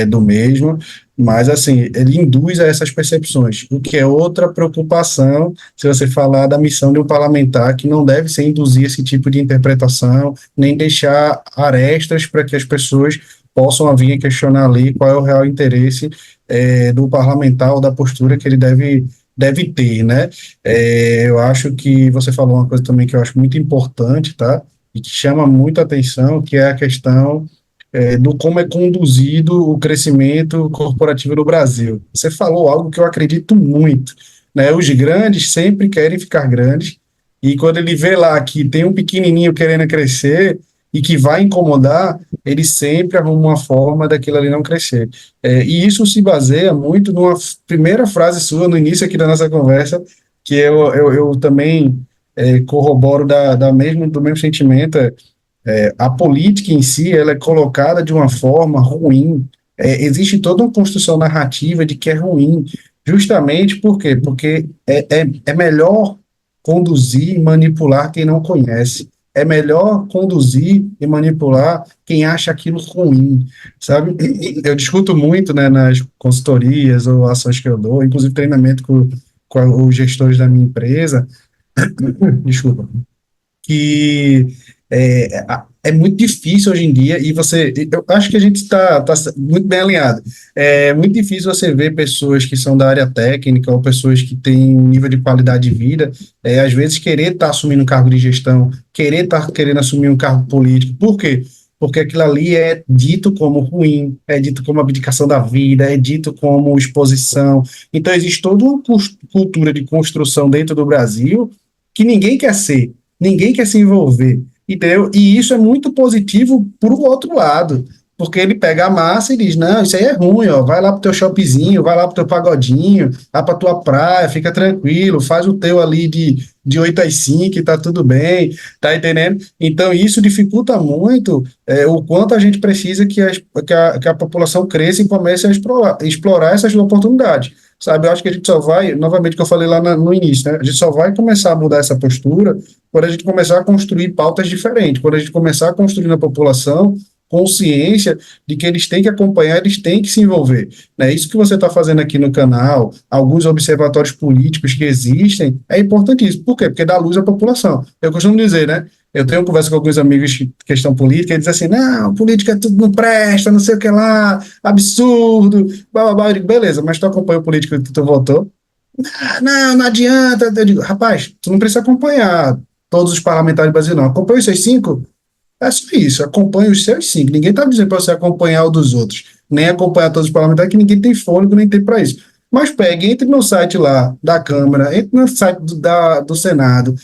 do mesmo, mas assim, ele induz a essas percepções, o que é outra preocupação se você falar da missão de um parlamentar, que não deve ser induzir esse tipo de interpretação, nem deixar arestas para que as pessoas possam vir a questionar ali qual é o real interesse do parlamentar ou da postura que ele deve ter, né? Eu acho que você falou uma coisa também que eu acho muito importante, tá? E que chama muito a atenção, que é a questão do como é conduzido o crescimento corporativo no Brasil. Você falou algo que eu acredito muito, né? Os grandes sempre querem ficar grandes, e quando ele vê lá que tem um pequenininho querendo crescer e que vai incomodar, ele sempre arruma uma forma daquilo ali não crescer. E isso se baseia muito numa primeira frase sua no início aqui da nossa conversa, que eu também corroboro do mesmo sentimento. A política em si, ela é colocada de uma forma ruim. Existe toda uma construção narrativa de que é ruim, justamente por quê? Porque é melhor conduzir e manipular quem não conhece. É melhor conduzir e manipular quem acha aquilo ruim, sabe? Eu discuto muito, né, nas consultorias ou ações que eu dou, inclusive treinamento com os gestores da minha empresa, desculpa, que é muito difícil hoje em dia, e eu acho que a gente está muito bem alinhado. É muito difícil você ver pessoas que são da área técnica ou pessoas que têm um nível de qualidade de vida, às vezes querer estar assumindo um cargo de gestão, querer estar querendo assumir um cargo político. Por quê? Porque aquilo ali é dito como ruim, é dito como abdicação da vida, é dito como exposição. Então, existe toda uma cultura de construção dentro do Brasil que ninguém quer ser. Ninguém quer se envolver, entendeu? E isso é muito positivo para o outro lado, porque ele pega a massa e diz, não, isso aí é ruim, ó, vai lá pro teu shoppingzinho, vai lá pro teu pagodinho, vai pra tua praia, fica tranquilo, faz o teu ali de 8 às 5 e tá tudo bem, tá entendendo? Então isso dificulta muito o quanto a gente precisa que a população cresça e comece a explorar essas oportunidades. Sabe, eu acho que a gente só vai, novamente, que eu falei lá no início, né? A gente só vai começar a mudar essa postura quando a gente começar a construir pautas diferentes, quando a gente começar a construir na população consciência de que eles têm que acompanhar, eles têm que se envolver. Né? Isso que você está fazendo aqui no canal, alguns observatórios políticos que existem, é importantíssimo. Por quê? Porque dá luz à população. Eu costumo dizer, né? Eu tenho conversa com alguns amigos de questão política, e dizem assim, não, política tudo não presta, não sei o que lá, absurdo, blá, blá, blá. Eu digo, beleza, mas tu acompanha o político que tu votou? Ah, não, não adianta. Eu digo, rapaz, tu não precisa acompanhar todos os parlamentares brasileiros, não. Acompanha os seus cinco? É só isso, acompanha os seus cinco. Ninguém está dizendo para você acompanhar o dos outros, nem acompanhar todos os parlamentares, que ninguém tem fôlego, nem tem para isso. Mas pegue, entre no site lá da Câmara, entre no site do Senado,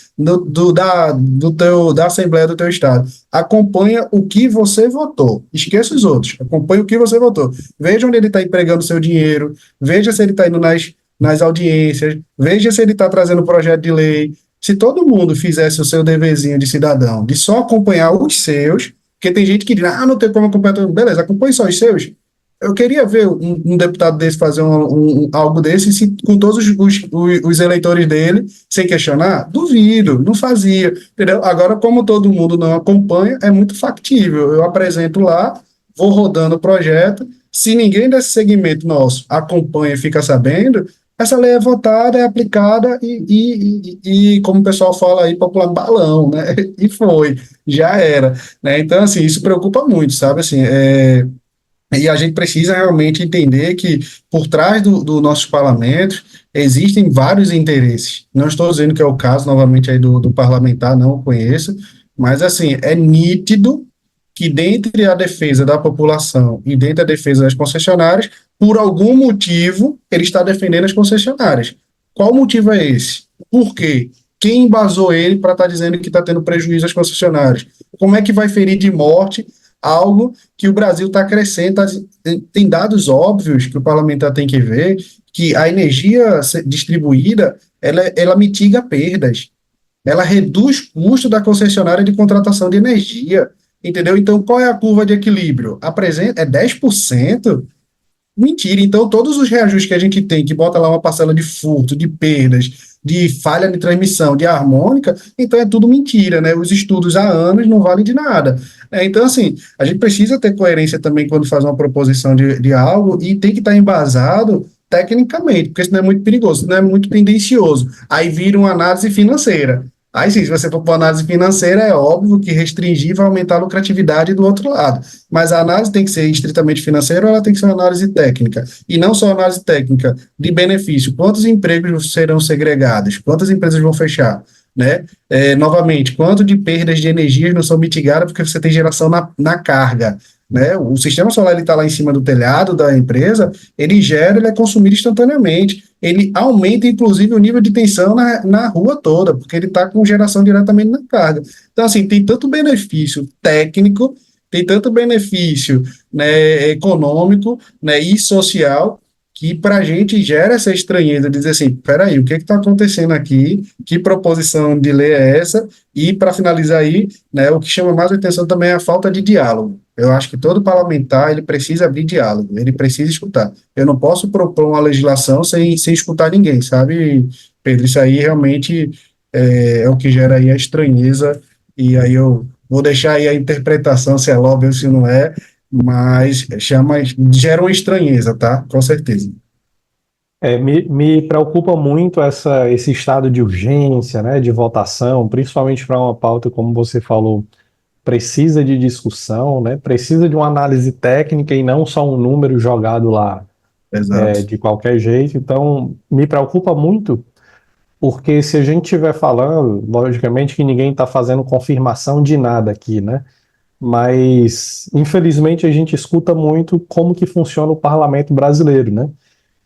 da Assembleia do teu Estado. Acompanha o que você votou. Esqueça os outros. Acompanha o que você votou. Veja onde ele está empregando seu dinheiro, veja se ele está indo nas audiências, veja se ele está trazendo projeto de lei. Se todo mundo fizesse o seu deverzinho de cidadão, de só acompanhar os seus, porque tem gente que diz, ah, não tem como acompanhar todo mundo. Beleza, acompanhe só os seus. Eu queria ver um deputado desse fazer algo desse com todos os eleitores dele, sem questionar. Duvido, não fazia. Entendeu? Agora, como todo mundo não acompanha, é muito factível. Eu apresento lá, vou rodando o projeto. Se ninguém desse segmento nosso acompanha e fica sabendo, essa lei é votada, é aplicada e como o pessoal fala aí, popular balão, né? E foi, já era. Né? Então, assim, isso preocupa muito, sabe? Assim, e a gente precisa realmente entender que por trás do nossos parlamentos existem vários interesses. Não estou dizendo que é o caso, novamente, aí do parlamentar, não o conheço, mas, assim, é nítido que dentre a defesa da população e dentre a defesa das concessionárias, por algum motivo, ele está defendendo as concessionárias. Qual motivo é esse? Por quê? Quem embasou ele para estar dizendo que está tendo prejuízo às concessionárias? Como é que vai ferir de morte algo que o Brasil está crescendo? Tem dados óbvios que o parlamentar tem que ver, que a energia distribuída, ela mitiga perdas, ela reduz custo da concessionária de contratação de energia, entendeu? Então, qual é a curva de equilíbrio? É 10%? Mentira. Então, todos os reajustes que a gente tem, que bota lá uma parcela de furto, de perdas, de falha de transmissão, de harmônica, então é tudo mentira, né? Os estudos há anos não valem de nada. Então, assim, a gente precisa ter coerência também quando faz uma proposição de algo e tem que estar embasado tecnicamente, porque senão é muito perigoso, senão é muito tendencioso. Aí vira uma análise financeira. Aí sim, se você for para análise financeira, é óbvio que restringir vai aumentar a lucratividade do outro lado. Mas a análise tem que ser estritamente financeira ou ela tem que ser uma análise técnica? E não só análise técnica de benefício. Quantos empregos serão segregados? Quantas empresas vão fechar? Né? Novamente, quanto de perdas de energias não são mitigadas porque você tem geração na carga? Né? O sistema solar está lá em cima do telhado da empresa, ele gera, ele é consumido instantaneamente, ele aumenta inclusive o nível de tensão na rua toda, porque ele está com geração diretamente na carga. Então, assim, tem tanto benefício técnico, tem tanto benefício, né, econômico, né, e social, que para a gente gera essa estranheza de dizer assim, peraí, o que está acontecendo aqui? Que proposição de lei é essa? E para finalizar aí, né, o que chama mais atenção também é a falta de diálogo. Eu acho que todo parlamentar ele precisa abrir diálogo, ele precisa escutar. Eu não posso propor uma legislação sem escutar ninguém, sabe, Pedro? Isso aí realmente é o que gera aí a estranheza, e aí eu vou deixar aí a interpretação se é lobby ou se não é, mas gera uma estranheza, tá? Com certeza. Me preocupa muito esse estado de urgência, né, de votação, principalmente para uma pauta, como você falou, precisa de discussão, né, precisa de uma análise técnica e não só um número jogado lá Exato. de qualquer jeito. Então, me preocupa muito, porque se a gente estiver falando, logicamente que ninguém está fazendo confirmação de nada aqui, né? Mas, infelizmente, a gente escuta muito como que funciona o parlamento brasileiro, né?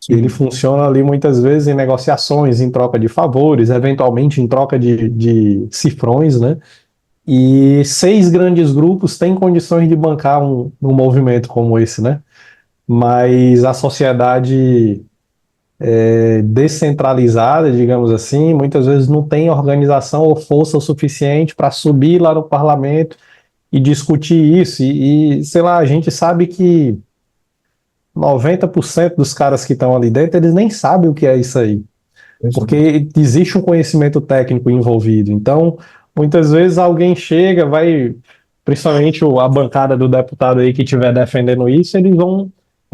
Ele Sim. funciona ali muitas vezes em negociações, em troca de favores, eventualmente em troca de cifrões, né? E 6 grandes grupos têm condições de bancar um movimento como esse, né? Mas a sociedade descentralizada, digamos assim, muitas vezes não tem organização ou força o suficiente para subir lá no parlamento e discutir isso. Sei lá, a gente sabe que 90% dos caras que estão ali dentro, eles nem sabem o que é isso aí, porque existe um conhecimento técnico envolvido. Então, muitas vezes alguém chega, vai principalmente a bancada do deputado aí que estiver defendendo isso, eles vão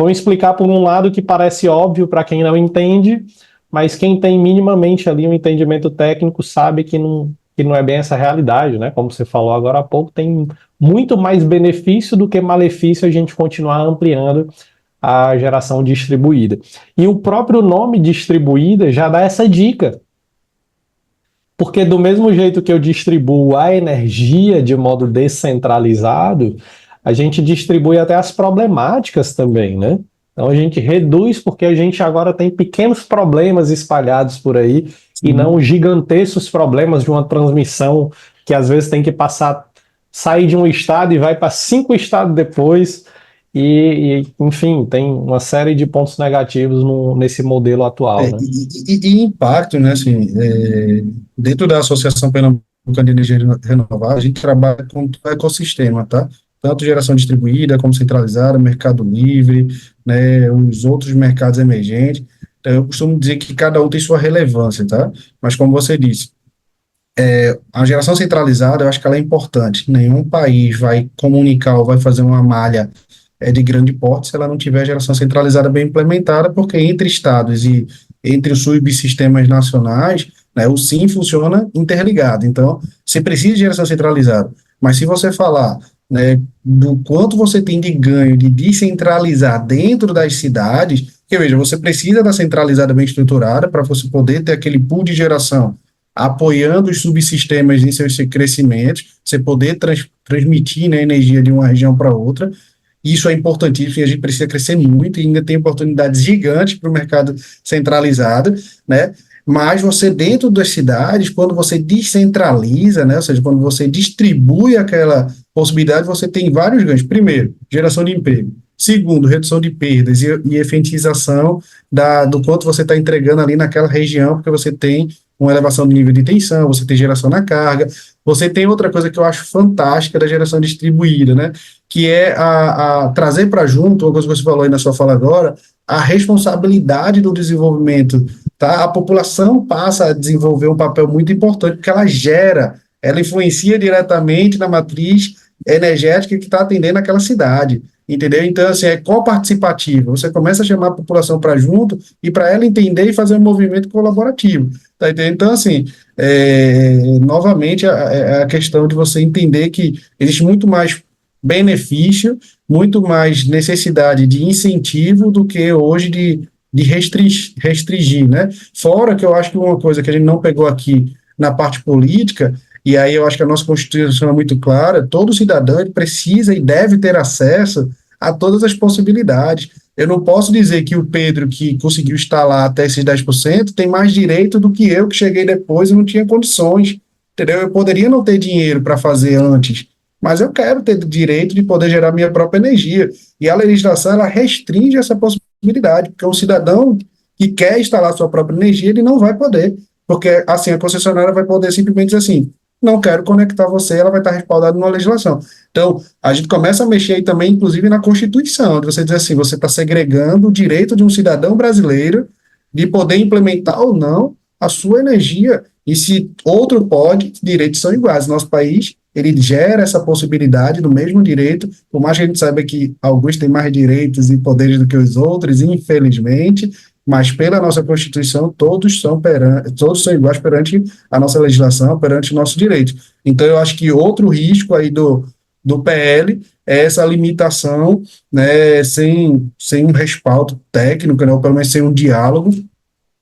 explicar por um lado que parece óbvio para quem não entende, mas quem tem minimamente ali um entendimento técnico sabe que não é bem essa realidade, né? Como você falou agora há pouco, tem muito mais benefício do que malefício a gente continuar ampliando a geração distribuída. E o próprio nome distribuída já dá essa dica. Porque do mesmo jeito que eu distribuo a energia de modo descentralizado, a gente distribui até as problemáticas também, né? Então a gente reduz porque a gente agora tem pequenos problemas espalhados por aí e não Sim. gigantescos problemas de uma transmissão que às vezes tem que passar, sair de um estado e vai para 5 estados depois. Enfim, tem uma série de pontos negativos nesse modelo atual, né? E impacto, né, assim, dentro da Associação Pernambucana de Energia Renovável, a gente trabalha com o ecossistema, tá? Tanto geração distribuída como centralizada, mercado livre, né, os outros mercados emergentes. Então, eu costumo dizer que cada um tem sua relevância, tá? Mas como você disse, a geração centralizada, eu acho que ela é importante. Nenhum país vai comunicar ou vai fazer uma malha de grande porte se ela não tiver geração centralizada bem implementada, porque entre estados e entre os subsistemas nacionais, né, o SIM funciona interligado. Então, você precisa de geração centralizada. Mas se você falar, né, do quanto você tem de ganho de descentralizar dentro das cidades, que veja, você precisa da centralizada bem estruturada para você poder ter aquele pool de geração apoiando os subsistemas em seus crescimentos, você poder transmitir, né, energia de uma região para outra. Isso é importantíssimo e a gente precisa crescer muito e ainda tem oportunidades gigantes para o mercado centralizado, né? Mas você, dentro das cidades, quando você descentraliza, né, ou seja, quando você distribui aquela possibilidade, você tem vários ganhos. Primeiro, geração de emprego. Segundo, redução de perdas e efetização do quanto você está entregando ali naquela região, porque você tem uma elevação do nível de tensão, você tem geração na carga. Você tem outra coisa que eu acho fantástica da geração distribuída, né? Que é a trazer para junto, uma coisa que você falou aí na sua fala agora, a responsabilidade do desenvolvimento, tá? A população passa a desenvolver um papel muito importante, porque ela influencia diretamente na matriz energética que está atendendo aquela cidade, entendeu? Então, assim, é coparticipativa, você começa a chamar a população para junto e para ela entender e fazer um movimento colaborativo, tá entendendo? Então, assim, novamente, a questão de você entender que existe muito mais benefício, muito mais necessidade de incentivo do que hoje de restringir, né? Fora que eu acho que uma coisa que a gente não pegou aqui na parte política, e aí eu acho que a nossa Constituição é muito clara, todo cidadão ele precisa e deve ter acesso a todas as possibilidades. Eu não posso dizer que o Pedro, que conseguiu instalar até esses 10%, tem mais direito do que eu, que cheguei depois e não tinha condições, entendeu? Eu poderia não ter dinheiro para fazer antes, mas eu quero ter direito de poder gerar minha própria energia. E a legislação, ela restringe essa possibilidade, porque um cidadão que quer instalar sua própria energia, ele não vai poder, porque assim, a concessionária vai poder simplesmente dizer assim, não quero conectar você, ela vai estar respaldada numa legislação. Então, a gente começa a mexer aí também, inclusive, na Constituição, de você dizer assim, você está segregando o direito de um cidadão brasileiro de poder implementar ou não a sua energia, e se outro pode, direitos são iguais. Nosso país, ele gera essa possibilidade do mesmo direito, por mais que a gente saiba que alguns têm mais direitos e poderes do que os outros, infelizmente, mas pela nossa Constituição, todos são iguais perante a nossa legislação, perante o nosso direito. Então, eu acho que outro risco aí do PL é essa limitação, né, sem um respaldo técnico, né, ou pelo menos sem um diálogo,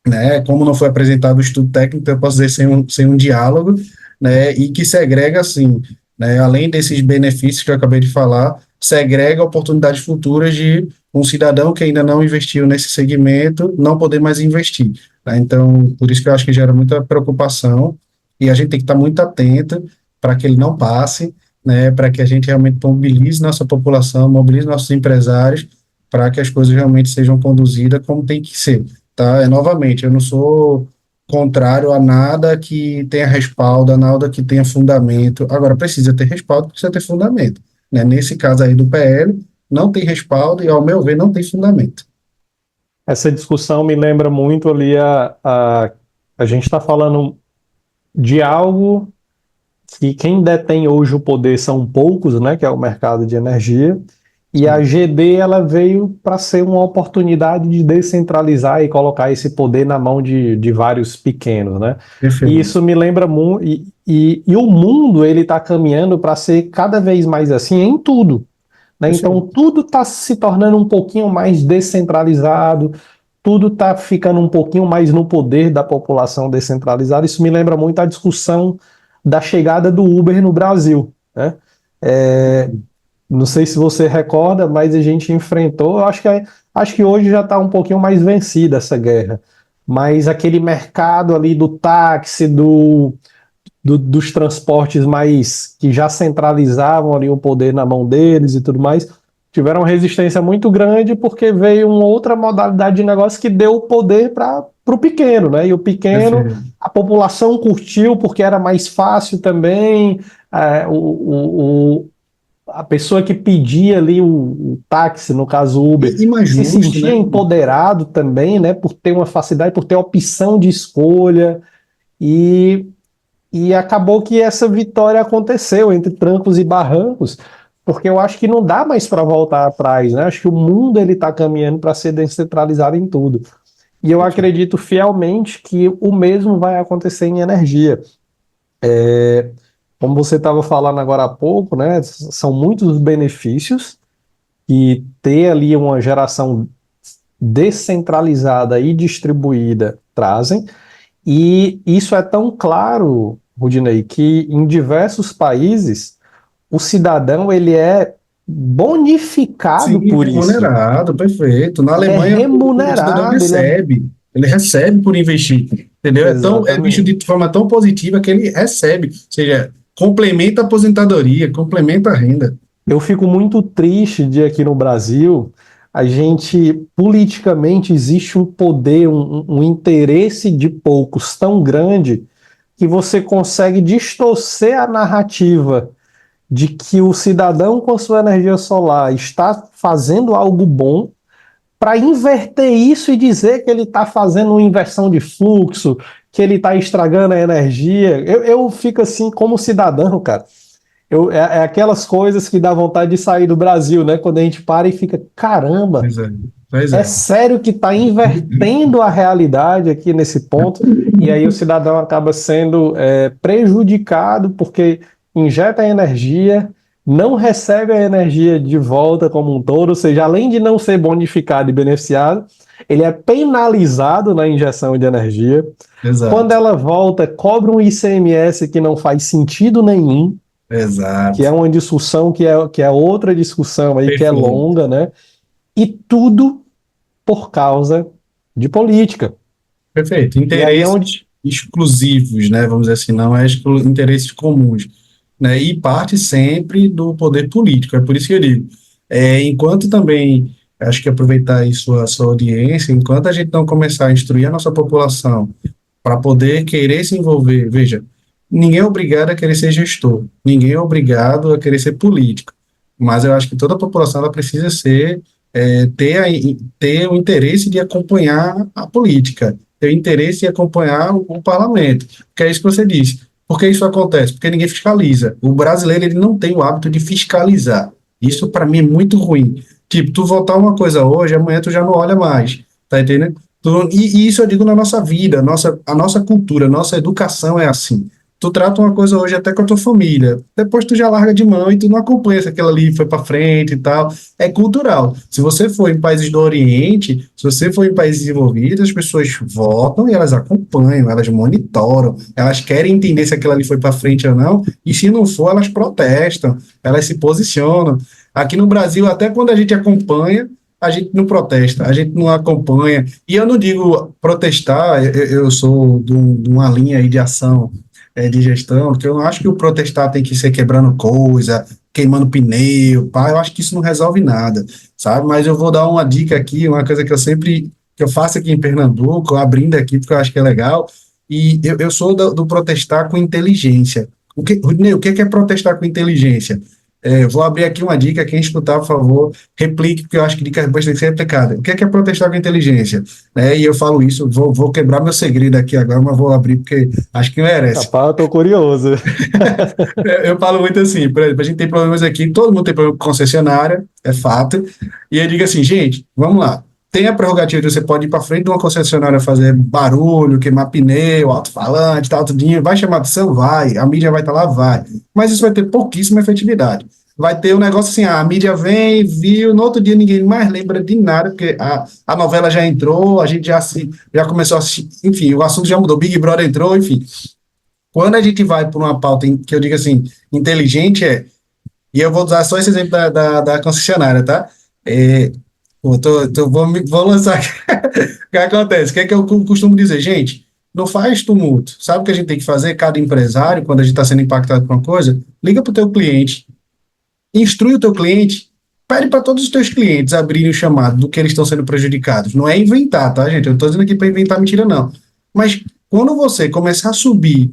né, como não foi apresentado o estudo técnico, então eu posso dizer sem um diálogo, né, e que segrega, assim, né, além desses benefícios que eu acabei de falar, segrega oportunidades futuras de um cidadão que ainda não investiu nesse segmento não poder mais investir, né? Então, por isso que eu acho que gera muita preocupação e a gente tem que estar muito atento para que ele não passe, né, para que a gente realmente mobilize nossa população, mobilize nossos empresários para que as coisas realmente sejam conduzidas como tem que ser, tá? Novamente, eu não sou contrário a nada que tenha respaldo, a nada que tenha fundamento. Agora, precisa ter respaldo, precisa ter fundamento, né? Nesse caso aí do PL, não tem respaldo e, ao meu ver, não tem fundamento. Essa discussão me lembra muito ali a gente está falando de algo que quem detém hoje o poder são poucos, né, que é o mercado de energia, e a Sim, GD ela veio para ser uma oportunidade de descentralizar e colocar esse poder na mão de vários pequenos, né? E perfeito, isso me lembra muito, e o mundo ele está caminhando para ser cada vez mais assim em tudo, né? Então perfeito. tudo está se tornando um pouquinho mais descentralizado, tudo está ficando um pouquinho mais no poder da população descentralizada. Isso me lembra muito a discussão da chegada do Uber no Brasil, né? Não sei se você recorda, mas a gente enfrentou, acho que hoje já está um pouquinho mais vencida essa guerra, mas aquele mercado ali do táxi, dos transportes mais que já centralizavam ali o poder na mão deles e tudo mais, tiveram uma resistência muito grande porque veio uma outra modalidade de negócio que deu o poder para o pequeno, né? E o pequeno, Perfeito. a população curtiu porque era mais fácil também. A pessoa que pedia ali o táxi, no caso o Uber, E mais se justo, né? sentia empoderado também, né? Por ter uma facilidade, por ter opção de escolha. E e acabou que essa vitória aconteceu entre trancos e barrancos, porque eu acho que não dá mais para voltar atrás, né? Acho que o mundo ele está caminhando para ser descentralizado em tudo. E eu acredito fielmente que o mesmo vai acontecer em energia. Como você estava falando agora há pouco, né? São muitos os benefícios que ter ali uma geração descentralizada e distribuída trazem. E isso é tão claro, Rudinei, que em diversos países o cidadão ele é bonificado Sim, por isso. remunerado, perfeito. Na Ele é Alemanha, o cidadão remunerado, ele recebe por investir, entendeu? É visto Exatamente. de forma tão positiva que ele recebe, ou seja, complementa a aposentadoria, complementa a renda. Eu fico muito triste de aqui no Brasil, a gente, politicamente, existe um poder, um interesse de poucos tão grande que você consegue distorcer a narrativa de que o cidadão com sua energia solar está fazendo algo bom para inverter isso e dizer que ele está fazendo uma inversão de fluxo, que ele está estragando a energia. Eu fico assim como cidadão, cara. É aquelas coisas que dá vontade de sair do Brasil, né? Quando a gente para e fica, caramba, Pois é, pois é é. sério que está invertendo a realidade aqui nesse ponto, e aí o cidadão acaba sendo prejudicado porque injeta energia, não recebe a energia de volta como um todo, ou seja, além de não ser bonificado e beneficiado, ele é penalizado na injeção de energia. Quando Exato, ela volta, cobra um ICMS que não faz sentido nenhum, que exato. é uma discussão que é outra discussão aí que é Perfeito, longa, né? E tudo por causa de política. perfeito. E aí é Interesses onde. exclusivos, né? Vamos dizer assim, não é interesses comuns, né? E parte sempre do poder político. É por isso que eu digo, enquanto também acho que aproveitar aí sua audiência, enquanto a gente não começar a instruir a nossa população para poder querer se envolver. Veja, ninguém é obrigado a querer ser gestor, ninguém é obrigado a querer ser político, mas eu acho que toda a população ela precisa ter o interesse de acompanhar a política, ter o interesse de acompanhar o parlamento, que é isso que você disse. Por que isso acontece? Porque ninguém fiscaliza. O brasileiro ele não tem o hábito de fiscalizar. Isso para mim é muito ruim. Tipo, tu votar uma coisa hoje, amanhã tu já não olha mais. Tá entendendo? E isso eu digo na nossa vida, a nossa cultura, a nossa educação é assim. Tu trata uma coisa hoje até com a tua família, depois tu já larga de mão e tu não acompanha se aquela ali foi para frente e tal. É cultural. Se você for em países do Oriente, se você for em países desenvolvidos, as pessoas votam e elas acompanham, elas monitoram, elas querem entender se aquilo ali foi para frente ou não, e se não for, elas protestam, elas se posicionam. Aqui no Brasil, até quando a gente acompanha, a gente não protesta, a gente não acompanha. E eu não digo protestar, eu sou de uma linha aí de ação, de gestão, porque eu não acho que o protestar tem que ser quebrando coisa, queimando pneu, pá, eu acho que isso não resolve nada, sabe? Mas eu vou dar uma dica aqui, uma coisa que eu faço aqui em Pernambuco, abrindo aqui, porque eu acho que é legal, e eu sou do protestar com inteligência. Rodney, o que é protestar com inteligência? Vou abrir aqui uma dica, quem escutar, por favor, replique, porque eu acho que dica boa tem que ser replicada. O que é protestar com inteligência? E eu falo isso, vou quebrar meu segredo aqui agora, mas vou abrir porque acho que merece. Rapaz, eu tô curioso. Eu falo muito assim, por exemplo, a gente tem problemas aqui, todo mundo tem problema com concessionária, é fato, e eu digo assim, gente, vamos lá, tem a prerrogativa de você pode ir para frente de uma concessionária fazer barulho, queimar pneu, alto-falante, tal, tudinho, vai chamar atenção? Vai, a mídia vai estar lá? Vai, mas isso vai ter pouquíssima efetividade. Vai ter um negócio assim, a mídia vem, viu, no outro dia ninguém mais lembra de nada, porque a novela já entrou, a gente já começou a assistir, enfim, o assunto já mudou, Big Brother entrou, enfim. Quando a gente vai por uma pauta que eu digo assim, inteligente e eu vou usar só esse exemplo da concessionária, tá? É, vou lançar aqui. O que acontece? O que é que eu costumo dizer? Gente, não faz tumulto. Sabe o que a gente tem que fazer? Cada empresário, quando a gente está sendo impactado por uma coisa, liga para o teu cliente, instrui o teu cliente, pede para todos os teus clientes abrirem o chamado do que eles estão sendo prejudicados. Não é inventar, tá, gente? Eu não estou dizendo aqui para inventar mentira, não. Mas quando você começar a subir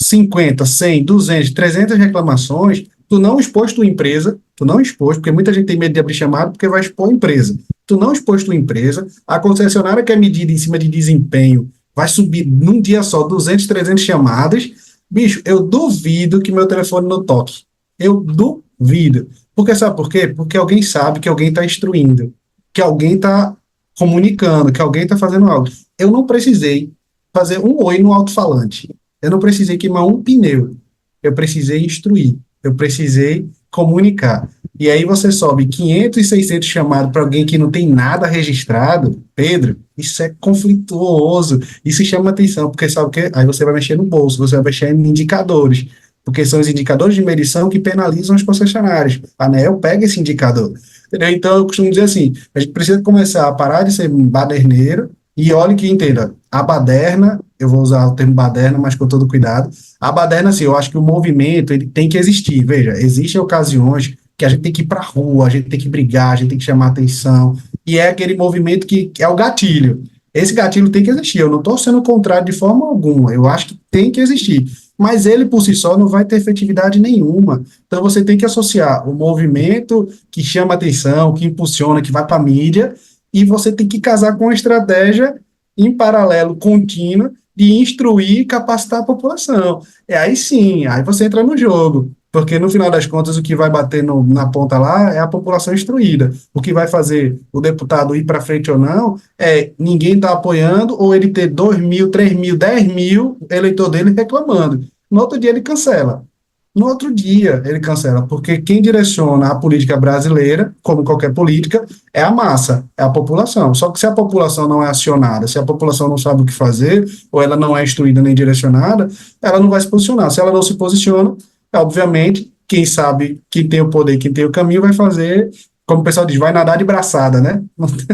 50, 100, 200, 300 reclamações, tu não expôs tua empresa, tu não expôs, porque muita gente tem medo de abrir chamado porque vai expor a empresa. Tu não expôs tua empresa, a concessionária que é medida em cima de desempenho vai subir num dia só 200, 300 chamadas, bicho, eu duvido que meu telefone não toque. Eu duvido. Porque sabe por quê? Porque alguém sabe que alguém está instruindo, que alguém está comunicando, que alguém está fazendo algo. Eu não precisei fazer um oi no alto-falante. Eu não precisei queimar um pneu. Eu precisei instruir. Eu precisei comunicar. E aí você sobe 500 e 600 chamados para alguém que não tem nada registrado. Pedro, isso é conflituoso. Isso chama atenção, porque sabe o quê? Aí você vai mexer no bolso, você vai mexer em indicadores. Porque são os indicadores de medição que penalizam os concessionários. A ANEEL pega esse indicador. Entendeu? Então, eu costumo dizer assim, a gente precisa começar a parar de ser baderneiro e olhe que entenda, a baderna, eu vou usar o termo baderna, mas com todo cuidado, a baderna, assim, eu acho que o movimento, ele tem que existir, veja, existem ocasiões que a gente tem que ir para a rua, a gente tem que brigar, a gente tem que chamar atenção, e é aquele movimento que é o gatilho. Esse gatilho tem que existir, eu não estou sendo contrário de forma alguma, eu acho que tem que existir, mas ele por si só não vai ter efetividade nenhuma. Então você tem que associar o movimento que chama atenção, que impulsiona, que vai para a mídia, e você tem que casar com uma estratégia em paralelo, contínua, de instruir e capacitar a população. Aí sim, aí você entra no jogo, porque no final das contas o que vai bater na ponta lá é a população instruída. O que vai fazer o deputado ir para frente ou não é ninguém está apoiando ou ele ter 2 mil, 3 mil, 10 mil eleitor dele reclamando. No outro dia ele cancela. No outro dia ele cancela, porque quem direciona a política brasileira, como qualquer política, é a massa, é a população. Só que se a população não é acionada, se a população não sabe o que fazer, ou ela não é instruída nem direcionada, ela não vai se posicionar. Se ela não se posiciona, obviamente, quem sabe, quem tem o poder, quem tem o caminho, vai fazer, como o pessoal diz, vai nadar de braçada, né?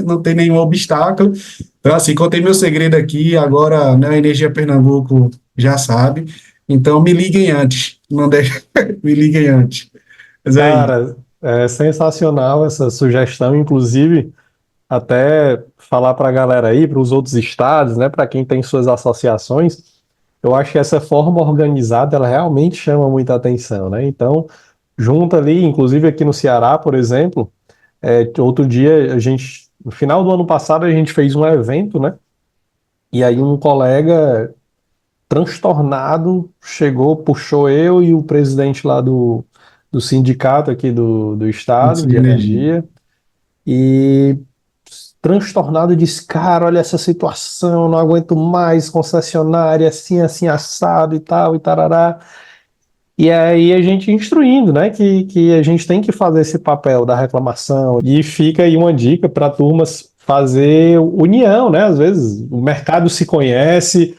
Não tem nenhum obstáculo. Então, assim, contei meu segredo aqui, agora, né, a Energia Pernambuco já sabe. Então, me liguem antes. Não deixe, me liguem antes. Mas é aí. Cara, é sensacional essa sugestão, inclusive até falar para a galera aí, para os outros estados, né, para quem tem suas associações, eu acho que essa forma organizada, ela realmente chama muita atenção, né? Então, junta ali, inclusive aqui no Ceará, por exemplo, outro dia no final do ano passado, a gente fez um evento, né? E aí um colega transtornado chegou, puxou eu e o presidente lá do sindicato aqui do estado Isso de de energia. energia e transtornado disse, cara, olha essa situação, não aguento mais, concessionária, assim, assim, assado e tal, e tarará. E aí a gente instruindo, né, que a gente tem que fazer esse papel da reclamação. E fica aí uma dica para turmas fazer união, né? Às vezes o mercado se conhece,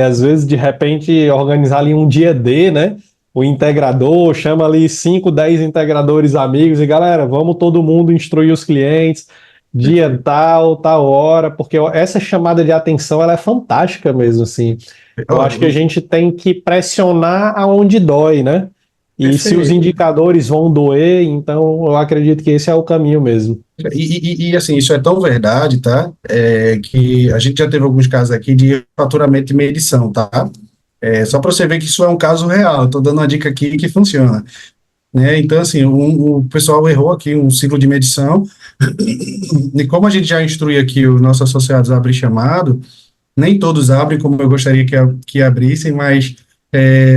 às vezes de repente organizar ali um dia D, né? O integrador chama ali 5, 10 integradores amigos e galera, vamos todo mundo instruir os clientes, dia tal, tal hora, porque essa chamada de atenção ela é fantástica mesmo, assim. Eu acho que a Olha, gente tem que pressionar aonde dói, né? E se os perfeito. indicadores vão doer, então eu acredito que esse é o caminho mesmo. Assim, isso é tão verdade, tá? Que a gente já teve alguns casos aqui de faturamento de medição, tá? Só para você ver que isso é um caso real. Eu estou dando uma dica aqui que funciona. né? Então, assim, o pessoal errou aqui um ciclo de medição, e como a gente já instrui aqui os nossos associados a abrir chamado, nem todos abrem como eu gostaria que abrissem, mas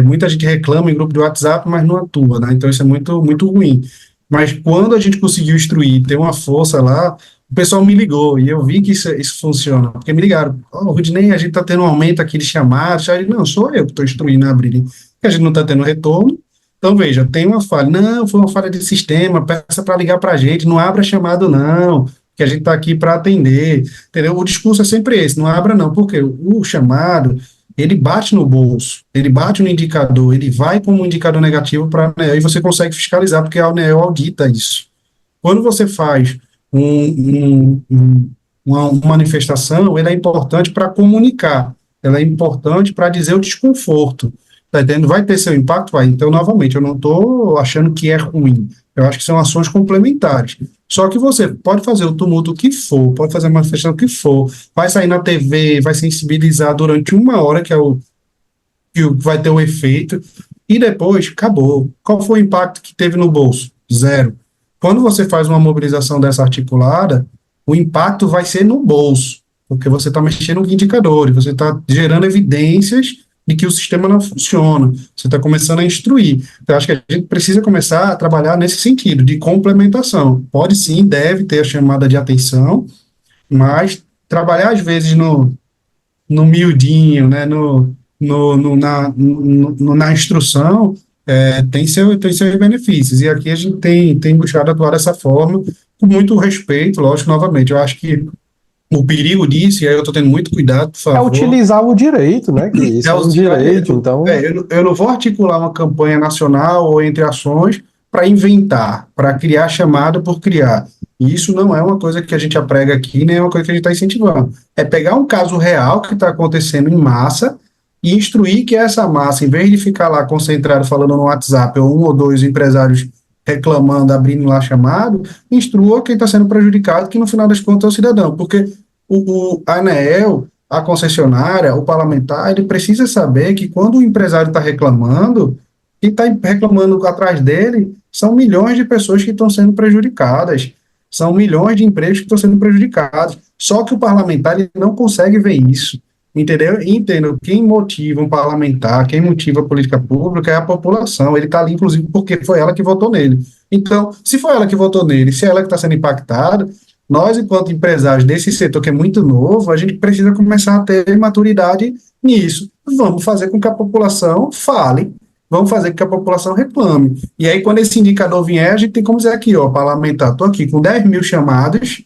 muita gente reclama em grupo de WhatsApp, mas não atua, né? Então isso é muito, muito ruim. Mas quando a gente conseguiu instruir, ter uma força lá, o pessoal me ligou e eu vi que isso funciona. Porque me ligaram, Rudinei, a gente está tendo um aumento aqui de chamadas. Aí, não, sou eu que estou instruindo a abrir, porque a gente não está tendo retorno. Então, veja, tem uma falha. Não, foi uma falha de sistema, peça para ligar para a gente, não abra chamado, não, que a gente está aqui para atender. Entendeu? O discurso é sempre esse, não abra não, porque o chamado, ele bate no bolso, ele bate no indicador, ele vai como um indicador negativo para a ANEEL e você consegue fiscalizar, porque a ANEEL audita isso. Quando você faz uma manifestação, ela é importante para comunicar, ela é importante para dizer o desconforto. Tá entendendo? Vai ter seu impacto? Vai. Então, novamente, eu não estou achando que é ruim. Eu acho que são ações complementares. Só que você pode fazer o tumulto que for, pode fazer a manifestação que for, vai sair na TV, vai sensibilizar durante uma hora, que é o que vai ter o efeito, e depois acabou. Qual foi o impacto que teve no bolso? Zero. Quando você faz uma mobilização dessa articulada, o impacto vai ser no bolso, porque você está mexendo com indicadores, você está gerando evidências de que o sistema não funciona, você está começando a instruir. Então, acho que a gente precisa começar a trabalhar nesse sentido, de complementação. Pode sim, deve ter a chamada de atenção, mas trabalhar às vezes no miudinho, né, na instrução, tem seus benefícios. E aqui a gente tem buscado atuar dessa forma, com muito respeito, lógico, novamente. Eu acho que o perigo disso, e aí eu estou tendo muito cuidado, por É favor. utilizar o direito, né? Que isso é um direito, então. Eu não vou articular uma campanha nacional ou entre ações para inventar, para criar chamada por criar. E isso não é uma coisa que a gente aprega aqui, nem é uma coisa que a gente está incentivando. É pegar um caso real que está acontecendo em massa e instruir que essa massa, em vez de ficar lá concentrado falando no WhatsApp, ou um ou dois empresários reclamando, abrindo lá chamado, instrua quem está sendo prejudicado, que no final das contas é o cidadão. Porque a ANEEL, a concessionária, o parlamentar, ele precisa saber que quando o empresário está reclamando, quem está reclamando atrás dele são milhões de pessoas que estão sendo prejudicadas, são milhões de empregos que estão sendo prejudicados. Só que o parlamentar ele não consegue ver isso, entendeu? Entendo, quem motiva um parlamentar, quem motiva a política pública é a população, ele está ali, inclusive, porque foi ela que votou nele. Então, se foi ela que votou nele, se é ela que está sendo impactada, nós, enquanto empresários desse setor que é muito novo, a gente precisa começar a ter maturidade nisso. Vamos fazer com que a população fale, vamos fazer com que a população reclame. E aí, quando esse indicador vier, a gente tem como dizer aqui, ó, parlamentar, estou aqui com 10 mil chamadas,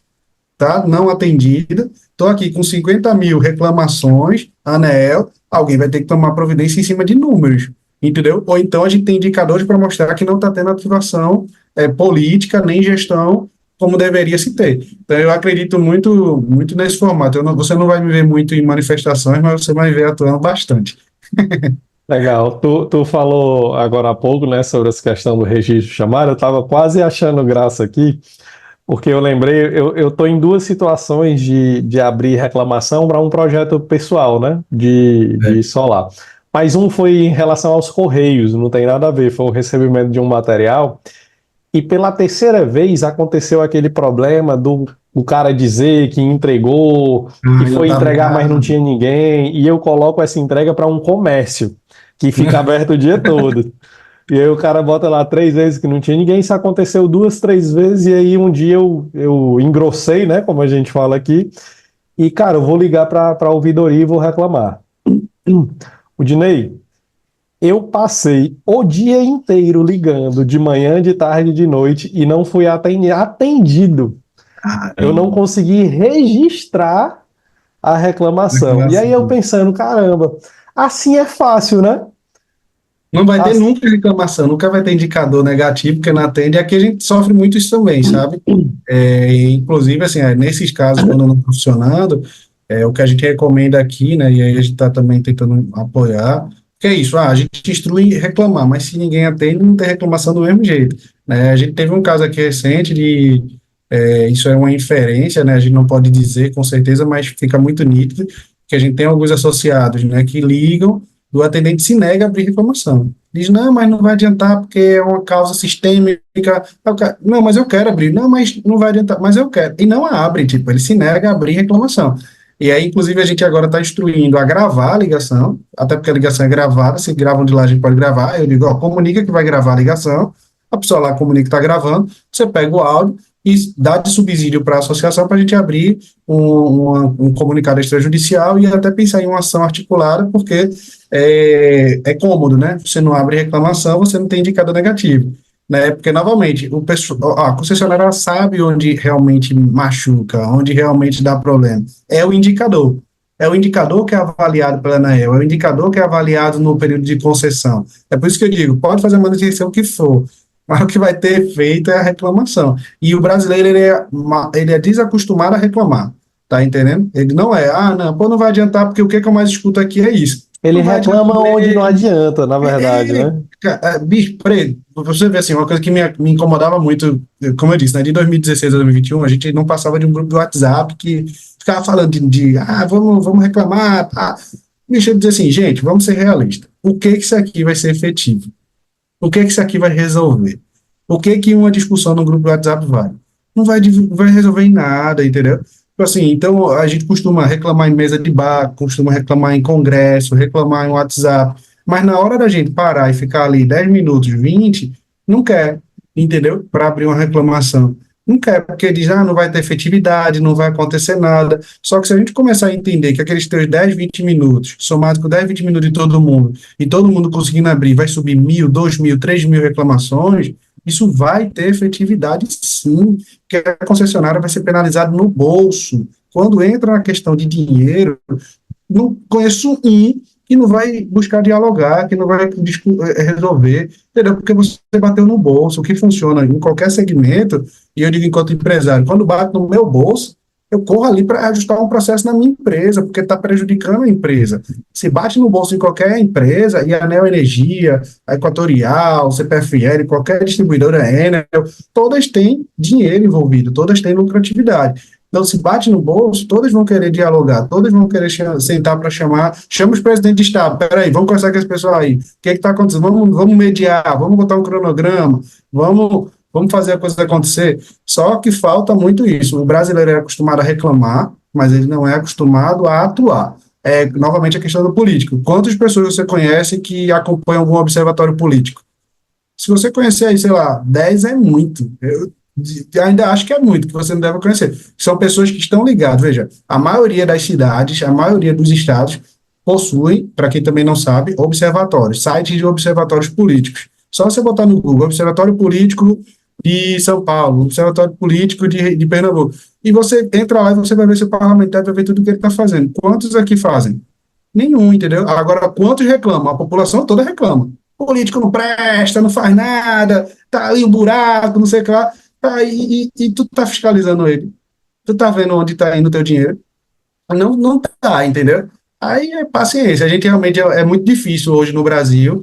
tá, não atendidas, estou aqui com 50 mil reclamações, ANEEL, alguém vai ter que tomar providência em cima de números, entendeu? Ou então a gente tem indicadores para mostrar que não está tendo ativação política, nem gestão como deveria se ter. Então, eu acredito muito, muito nesse formato. Você não vai me ver muito em manifestações, mas você vai me ver atuando bastante. Legal. Tu falou agora há pouco, né, sobre essa questão do registro de chamada. Eu estava quase achando graça aqui, porque eu lembrei, eu estou em duas situações de abrir reclamação para um projeto pessoal, né, de solar. Mas um foi em relação aos Correios, não tem nada a ver, foi o recebimento de um material. E pela terceira vez aconteceu aquele problema do cara dizer que entregou, que foi entregar, mas não tinha ninguém, e eu coloco essa entrega para um comércio, que fica aberto o dia todo. E aí o cara bota lá 3 vezes que não tinha ninguém, isso aconteceu 2, 3 vezes, e aí um dia eu engrossei, né, como a gente fala aqui, e cara, eu vou ligar para a ouvidoria e vou reclamar. O Dinei, eu passei o dia inteiro ligando, de manhã, de tarde, de noite, e não fui atendido. Eu não consegui registrar a reclamação. E aí eu pensando, caramba, assim é fácil, né? Não vai ter nunca reclamação, nunca vai ter indicador negativo, porque não atende. Aqui a gente sofre muito isso também, sabe? Inclusive, assim, nesses casos, quando não está funcionando, o que a gente recomenda aqui, né, e aí a gente está também tentando apoiar, que é isso, a gente instrui reclamar, mas se ninguém atende, não tem reclamação do mesmo jeito, né? A gente teve um caso aqui recente isso é uma inferência, né, a gente não pode dizer com certeza, mas fica muito nítido, que a gente tem alguns associados, né, que ligam, o atendente se nega a abrir reclamação. Diz, não, mas não vai adiantar porque é uma causa sistêmica. Não, mas eu quero abrir. Não, mas não vai adiantar, mas eu quero. E não abre, tipo, ele se nega a abrir reclamação. E aí, inclusive, a gente agora está instruindo a gravar a ligação, até porque a ligação é gravada, se gravam de lá, a gente pode gravar. Eu digo, ó, comunica que vai gravar a ligação, a pessoa lá comunica que está gravando, você pega o áudio e dá de subsídio para a associação para a gente abrir um comunicado extrajudicial e até pensar em uma ação articulada, porque é cômodo, né? Você não abre reclamação, você não tem indicador negativo. Né? Porque, novamente, a concessionária sabe onde realmente machuca, onde realmente dá problema. É o indicador. É o indicador que é avaliado pela ANAEL, é o indicador que é avaliado no período de concessão. É por isso que eu digo, pode fazer a manutenção que for, mas o que vai ter efeito é a reclamação. E o brasileiro, ele é desacostumado a reclamar, tá entendendo? Ele não é, não, pô, não vai adiantar, porque o que eu mais escuto aqui é isso. Ele Não vai adiantar reclama onde não mesmo. adianta, na verdade, né? Bicho, peraí, você vê assim, uma coisa que me incomodava muito, como eu disse, né, de 2016 a 2021, a gente não passava de um grupo de WhatsApp que ficava falando vamos reclamar, tá? Bicho, eu dizer assim, gente, vamos ser realistas. O que que isso aqui vai ser efetivo? O que que isso aqui vai resolver? O que que uma discussão no grupo do WhatsApp vai? Não vai resolver em nada, entendeu? Tipo assim, então a gente costuma reclamar em mesa de bar, costuma reclamar em congresso, reclamar em WhatsApp, mas na hora da gente parar e ficar ali 10 minutos, 20, não quer, entendeu? Para abrir uma reclamação. Não quer, porque diz, não vai ter efetividade, não vai acontecer nada. Só que se a gente começar a entender que aqueles teus 10, 20 minutos, somado com 10, 20 minutos de todo mundo, e todo mundo conseguindo abrir, vai subir 1.000, 2.000, 3.000 reclamações, isso vai ter efetividade sim, porque a concessionária vai ser penalizada no bolso. Quando entra na questão de dinheiro, não conheço um que não vai buscar dialogar, que não vai resolver, entendeu? Porque você bateu no bolso, o que funciona em qualquer segmento, e eu digo enquanto empresário, quando bate no meu bolso, eu corro ali para ajustar um processo na minha empresa, porque está prejudicando a empresa. Se bate no bolso em qualquer empresa, e a Neo Energia, a Equatorial, CPFL, qualquer distribuidora Enel, todas têm dinheiro envolvido, todas têm lucratividade. Então, se bate no bolso, todas vão querer dialogar, todas vão querer sentar para chama os presidentes de Estado, peraí, vamos conversar com esse pessoal aí, o que está acontecendo? Vamos mediar, vamos botar um cronograma, vamos fazer a coisa acontecer. Só que falta muito isso. O brasileiro é acostumado a reclamar, mas ele não é acostumado a atuar. Novamente, a questão do político. Quantas pessoas você conhece que acompanham algum observatório político? Se você conhecer aí, sei lá, 10 é muito. Eu ainda acho que é muito, que você não deve conhecer. São pessoas que estão ligadas. Veja, a maioria das cidades, a maioria dos estados possuem, para quem também não sabe, observatórios, sites de observatórios políticos. Só você botar no Google, Observatório Político de São Paulo, Observatório Político de Pernambuco. E você entra lá e você vai ver se o parlamentar, vai ver tudo o que ele está fazendo. Quantos aqui fazem? Nenhum, entendeu? Agora, quantos reclamam? A população toda reclama. O político não presta, não faz nada, tá aí o buraco, não sei o que lá. Tá aí, e tu tá fiscalizando ele. Tu tá vendo onde tá indo o teu dinheiro? Não, não tá, entendeu? Aí é paciência. A gente realmente é muito difícil hoje no Brasil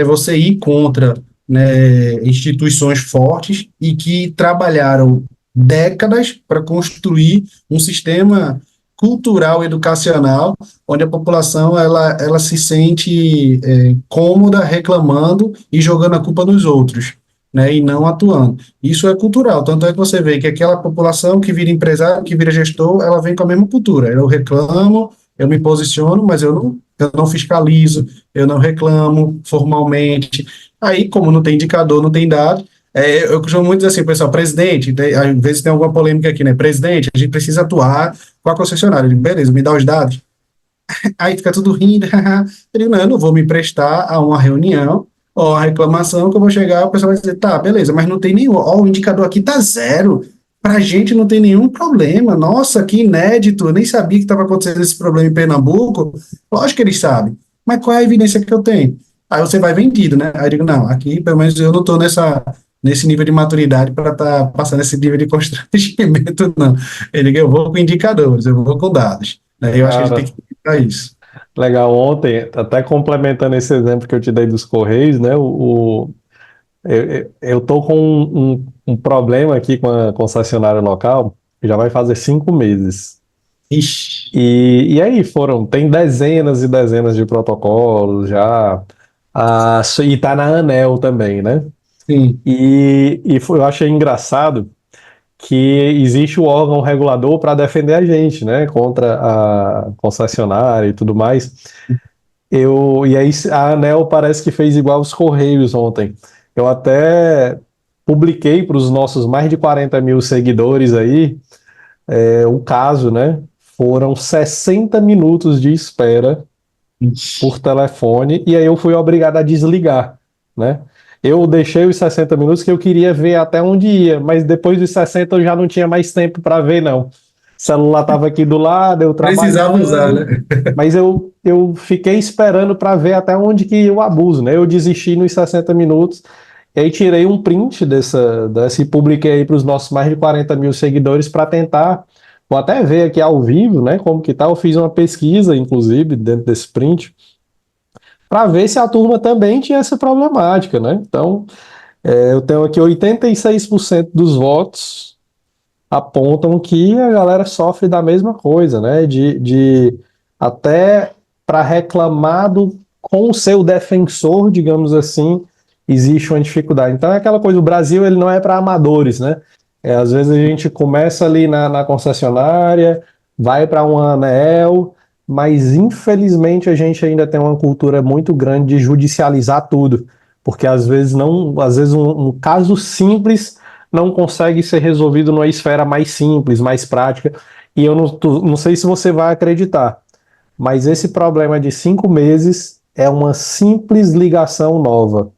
você ir contra, né, instituições fortes e que trabalharam décadas para construir um sistema cultural, educacional, onde a população ela se sente cômoda reclamando e jogando a culpa nos outros, né, e não atuando. Isso é cultural, tanto é que você vê que aquela população que vira empresário, que vira gestor, ela vem com a mesma cultura. Eu reclamo, eu me posiciono, mas eu não fiscalizo, eu não reclamo formalmente. Aí, como não tem indicador, não tem dado, eu costumo muito dizer assim, pessoal, presidente, às vezes tem alguma polêmica aqui, né? Presidente, a gente precisa atuar com a concessionária. Eu digo, beleza, me dá os dados. Aí fica tudo rindo. Eu digo, não, eu não vou me prestar a uma reunião ou a reclamação que eu vou chegar, o pessoal vai dizer, tá, beleza, mas não tem nenhum, ó, o indicador aqui tá zero. Pra gente não tem nenhum problema. Nossa, que inédito, eu nem sabia que estava acontecendo esse problema em Pernambuco. Lógico que eles sabem, mas qual é a evidência que eu tenho? Aí você vai vendido, né? Aí eu digo, não, aqui pelo menos eu não estou nesse nível de maturidade para estar passando esse nível de constrangimento, não. Eu vou com indicadores, eu vou com dados. Né? Eu acho que a gente tem Cara, que para isso. legal. Ontem, até complementando esse exemplo que eu te dei dos Correios, né? Eu tô com um problema aqui com a concessionária local, que já vai fazer 5 meses. Ixi, E aí tem dezenas e dezenas de protocolos já. E está na ANEEL também, né? Sim. Eu achei engraçado que existe o órgão regulador para defender a gente, né, contra a concessionária e tudo mais. E aí a ANEEL parece que fez igual os Correios ontem. Eu até publiquei para os nossos mais de 40 mil seguidores aí o caso, né? Foram 60 minutos de espera por telefone e aí eu fui obrigado a desligar, né? Eu deixei os 60 minutos que eu queria ver até onde ia, mas depois dos 60 eu já não tinha mais tempo para ver, não. O celular estava aqui do lado, eu Precisava usar, trabalhando, né? mas eu fiquei esperando para ver até onde que ia o abuso, né? Eu desisti nos 60 minutos, e aí tirei um print dessa e publiquei aí para os nossos mais de 40 mil seguidores para tentar, vou até ver aqui ao vivo, né, como que tá. Eu fiz uma pesquisa, inclusive, dentro desse print, para ver se a turma também tinha essa problemática, né? Então, eu tenho aqui 86% dos votos apontam que a galera sofre da mesma coisa, né? De até para reclamar com o seu defensor, digamos assim, existe uma dificuldade. Então é aquela coisa, o Brasil ele não é para amadores, né? Às vezes a gente começa ali na concessionária, vai para um ANEEL, mas infelizmente a gente ainda tem uma cultura muito grande de judicializar tudo, porque às vezes um caso simples não consegue ser resolvido numa esfera mais simples, mais prática. E eu não sei se você vai acreditar, mas esse problema de 5 meses é uma simples ligação nova,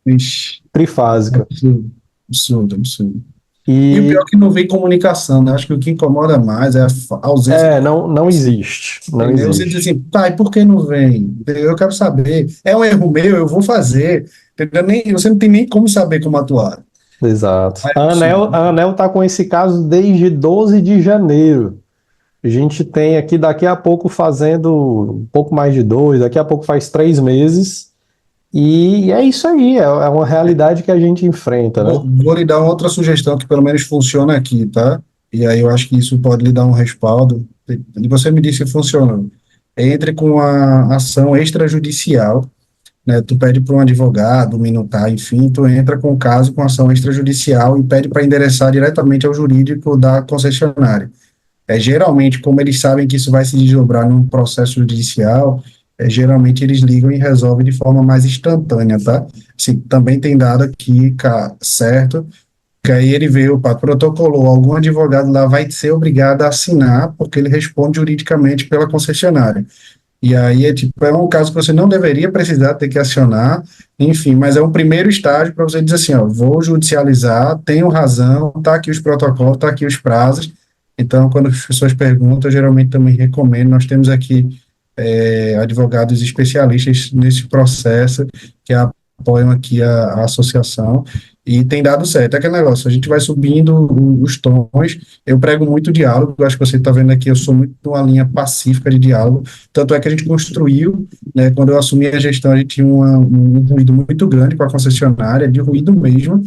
Ixi, trifásica. absurdo, absurdo, absurdo. E o pior E é que não vem comunicação, né? Acho que o que incomoda mais é a ausência de não comunicação. existe, não Entendeu? Você diz existe. assim, pai, por que não vem? Entendeu? Eu quero saber. É um erro meu, eu vou fazer. Entendeu? Você não tem nem como saber como atuar. Exato. É A absurdo. ANEEL, a ANEEL está com esse caso desde 12 de janeiro. A gente tem aqui daqui a pouco fazendo um pouco mais de 2, daqui a pouco faz 3 meses. E é isso aí, é uma realidade que a gente enfrenta, né? Vou lhe dar uma outra sugestão que pelo menos funciona aqui, tá? E aí eu acho que isso pode lhe dar um respaldo. E você me disse que funciona. Entre com a ação extrajudicial, né? Tu pede para um advogado, um minutar, enfim, tu entra com o caso com ação extrajudicial e pede para endereçar diretamente ao jurídico da concessionária. Geralmente, como eles sabem que isso vai se desdobrar num processo judicial, geralmente eles ligam e resolvem de forma mais instantânea, tá? Assim, também tem dado aqui, certo, que aí ele veio, opa, protocolou, algum advogado lá vai ser obrigado a assinar, porque ele responde juridicamente pela concessionária. E aí é um caso que você não deveria precisar ter que acionar, enfim, mas é um primeiro estágio para você dizer assim, ó, vou judicializar, tenho razão, tá aqui os protocolos, tá aqui os prazos. Então, quando as pessoas perguntam, eu geralmente também recomendo, nós temos aqui advogados especialistas nesse processo que apoiam aqui a associação e tem dado certo. É aquele negócio, a gente vai subindo os tons, eu prego muito diálogo, eu acho que você está vendo aqui, eu sou muito uma linha pacífica de diálogo, tanto é que a gente construiu, né, quando eu assumi a gestão, a gente tinha um ruído muito grande com a concessionária, de ruído mesmo,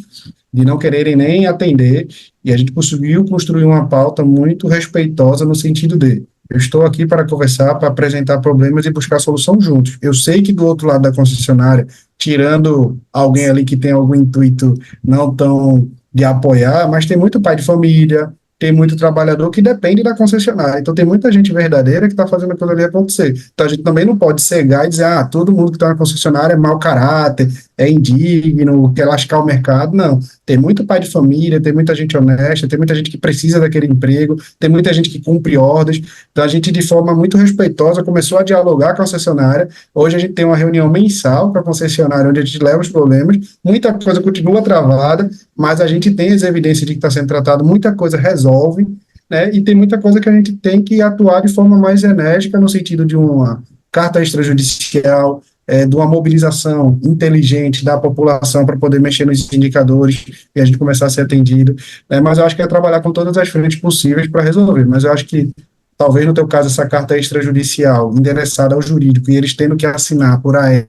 de não quererem nem atender, e a gente conseguiu construir uma pauta muito respeitosa no sentido de eu estou aqui para conversar, para apresentar problemas e buscar solução juntos. Eu sei que do outro lado da concessionária, tirando alguém ali que tem algum intuito não tão de apoiar, mas tem muito pai de família, tem muito trabalhador que depende da concessionária. Então tem muita gente verdadeira que está fazendo aquilo ali acontecer. Então a gente também não pode cegar e dizer, todo mundo que está na concessionária é mau caráter, é indigno, quer lascar o mercado. Não. Tem muito pai de família, tem muita gente honesta, tem muita gente que precisa daquele emprego, tem muita gente que cumpre ordens. Então a gente, de forma muito respeitosa, começou a dialogar com a concessionária. Hoje a gente tem uma reunião mensal com a concessionária, onde a gente leva os problemas. Muita coisa continua travada, mas a gente tem as evidências de que está sendo tratado, muita coisa resolve, né? E tem muita coisa que a gente tem que atuar de forma mais enérgica, no sentido de uma carta extrajudicial, de uma mobilização inteligente da população para poder mexer nos indicadores e a gente começar a ser atendido, né? Mas eu acho que é trabalhar com todas as frentes possíveis para resolver, mas eu acho que talvez no teu caso essa carta extrajudicial endereçada ao jurídico e eles tendo que assinar por AR,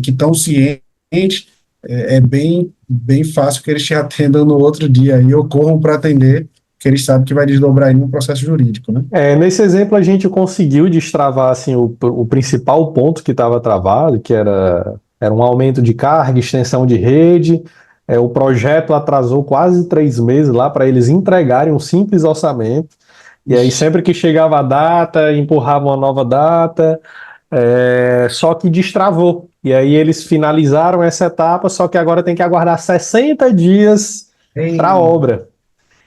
que estão cientes, é bem fácil que eles te atendam no outro dia e ocorram para atender, porque eles sabem que vai desdobrar aí no processo jurídico, né? Nesse exemplo, a gente conseguiu destravar assim, o principal ponto que estava travado, que era um aumento de carga, extensão de rede. O projeto atrasou quase 3 meses lá para eles entregarem um simples orçamento. E aí, sempre que chegava a data, empurrava uma nova data, só que destravou. E aí, eles finalizaram essa etapa, só que agora tem que aguardar 60 dias para a E, obra.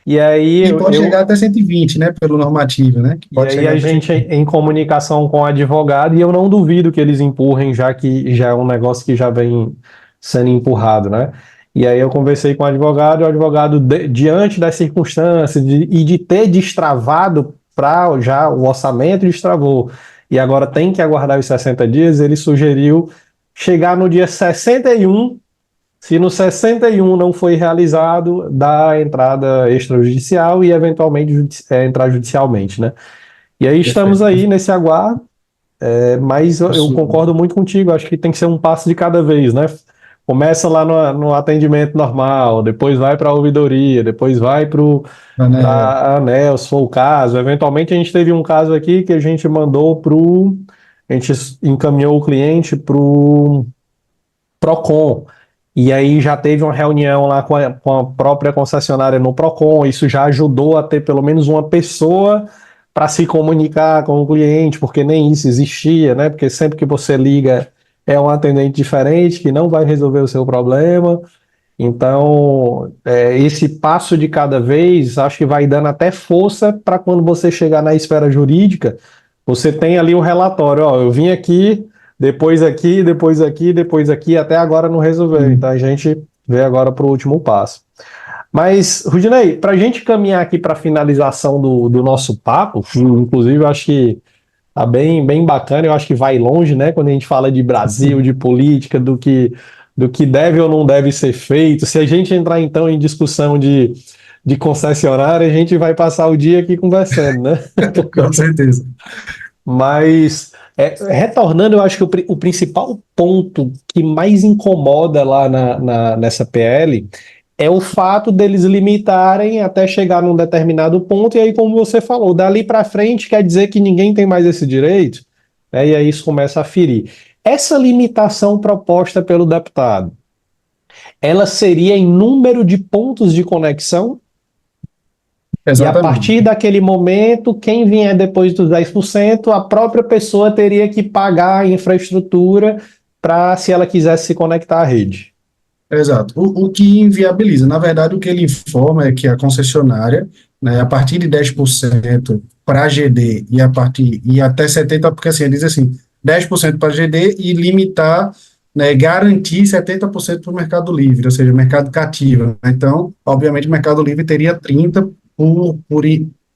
E aí, e pode chegar até 120, né? Pelo normativo, né? Que E pode aí chegar a até gente 120. em comunicação com o advogado, e eu não duvido que eles empurrem, já que já é um negócio que já vem sendo empurrado, né? E aí eu conversei com o advogado, diante das circunstâncias e de ter destravado para já o orçamento, destravou. E agora tem que aguardar os 60 dias, ele sugeriu chegar no dia 61. Se no 61 não foi realizado, dá a entrada extrajudicial e eventualmente entrar judicialmente, né? E aí estamos Perfeito. aí nesse aguardo, mas eu concordo muito contigo, acho que tem que ser um passo de cada vez, né? Começa lá no atendimento normal, depois vai para a ouvidoria, depois vai para Anel. a ANEEL, se for o caso. Eventualmente a gente teve um caso aqui que a gente a gente encaminhou o cliente para o Procon. E aí já teve uma reunião lá com a própria concessionária no Procon, isso já ajudou a ter pelo menos uma pessoa para se comunicar com o cliente, porque nem isso existia, né? Porque sempre que você liga é um atendente diferente que não vai resolver o seu problema. Então, esse passo de cada vez, acho que vai dando até força para quando você chegar na esfera jurídica, você tem ali o relatório, ó, eu vim aqui, depois aqui, depois aqui, depois aqui, até agora não resolveu. Então a gente vê agora para o último passo. Mas, Rudinei, para a gente caminhar aqui para a finalização do nosso papo, inclusive eu acho que tá bem bacana, eu acho que vai longe, né? Quando a gente fala de Brasil, de política, do que deve ou não deve ser feito. Se a gente entrar então em discussão de concessionária, a gente vai passar o dia aqui conversando, né? Com certeza. Mas, retornando, eu acho que o principal ponto que mais incomoda lá nessa PL é o fato deles limitarem até chegar num determinado ponto, e aí, como você falou, dali para frente quer dizer que ninguém tem mais esse direito, né, e aí isso começa a ferir. Essa limitação proposta pelo deputado, ela seria em número de pontos de conexão? E a partir Exatamente. daquele momento, quem vier depois dos 10%, a própria pessoa teria que pagar a infraestrutura para, se ela quisesse se conectar à rede. Exato. O que inviabiliza, na verdade, o que ele informa é que a concessionária, né, a partir de 10% para GD e até 70%, porque assim, ele diz assim, 10% para GD e limitar, né, garantir 70% para o Mercado Livre, ou seja, mercado cativo. Então, obviamente, o Mercado Livre teria 30%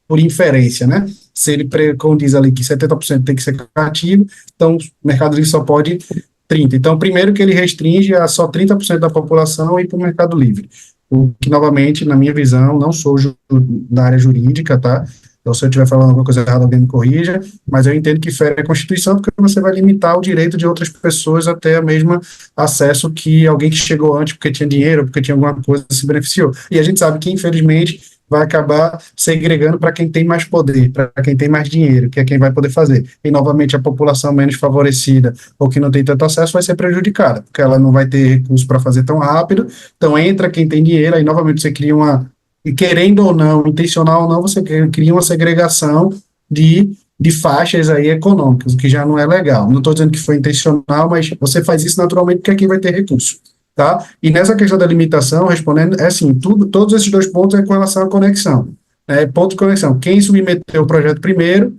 por inferência, né? Se ele condiz ali que 70% tem que ser cativo, então o Mercado Livre só pode 30%. Então, primeiro que ele restringe a só 30% da população ir para o Mercado Livre. O que, novamente, na minha visão, não sou da área jurídica, tá? Então, se eu estiver falando alguma coisa errada, alguém me corrija, mas eu entendo que fere a Constituição, porque você vai limitar o direito de outras pessoas a ter o mesmo acesso que alguém que chegou antes porque tinha dinheiro, porque tinha alguma coisa se beneficiou. E a gente sabe que, infelizmente, vai acabar segregando para quem tem mais poder, para quem tem mais dinheiro, que é quem vai poder fazer. E, novamente, a população menos favorecida ou que não tem tanto acesso vai ser prejudicada, porque ela não vai ter recurso para fazer tão rápido. Então, entra quem tem dinheiro, aí, novamente, você cria e querendo ou não, intencional ou não, você cria uma segregação de faixas aí econômicas, o que já não é legal. Não estou dizendo que foi intencional, mas você faz isso naturalmente porque quem vai ter recurso. Tá? E nessa questão da limitação, respondendo, é assim, todos esses dois pontos é com relação à conexão. Ponto de conexão. Quem submeteu o projeto primeiro,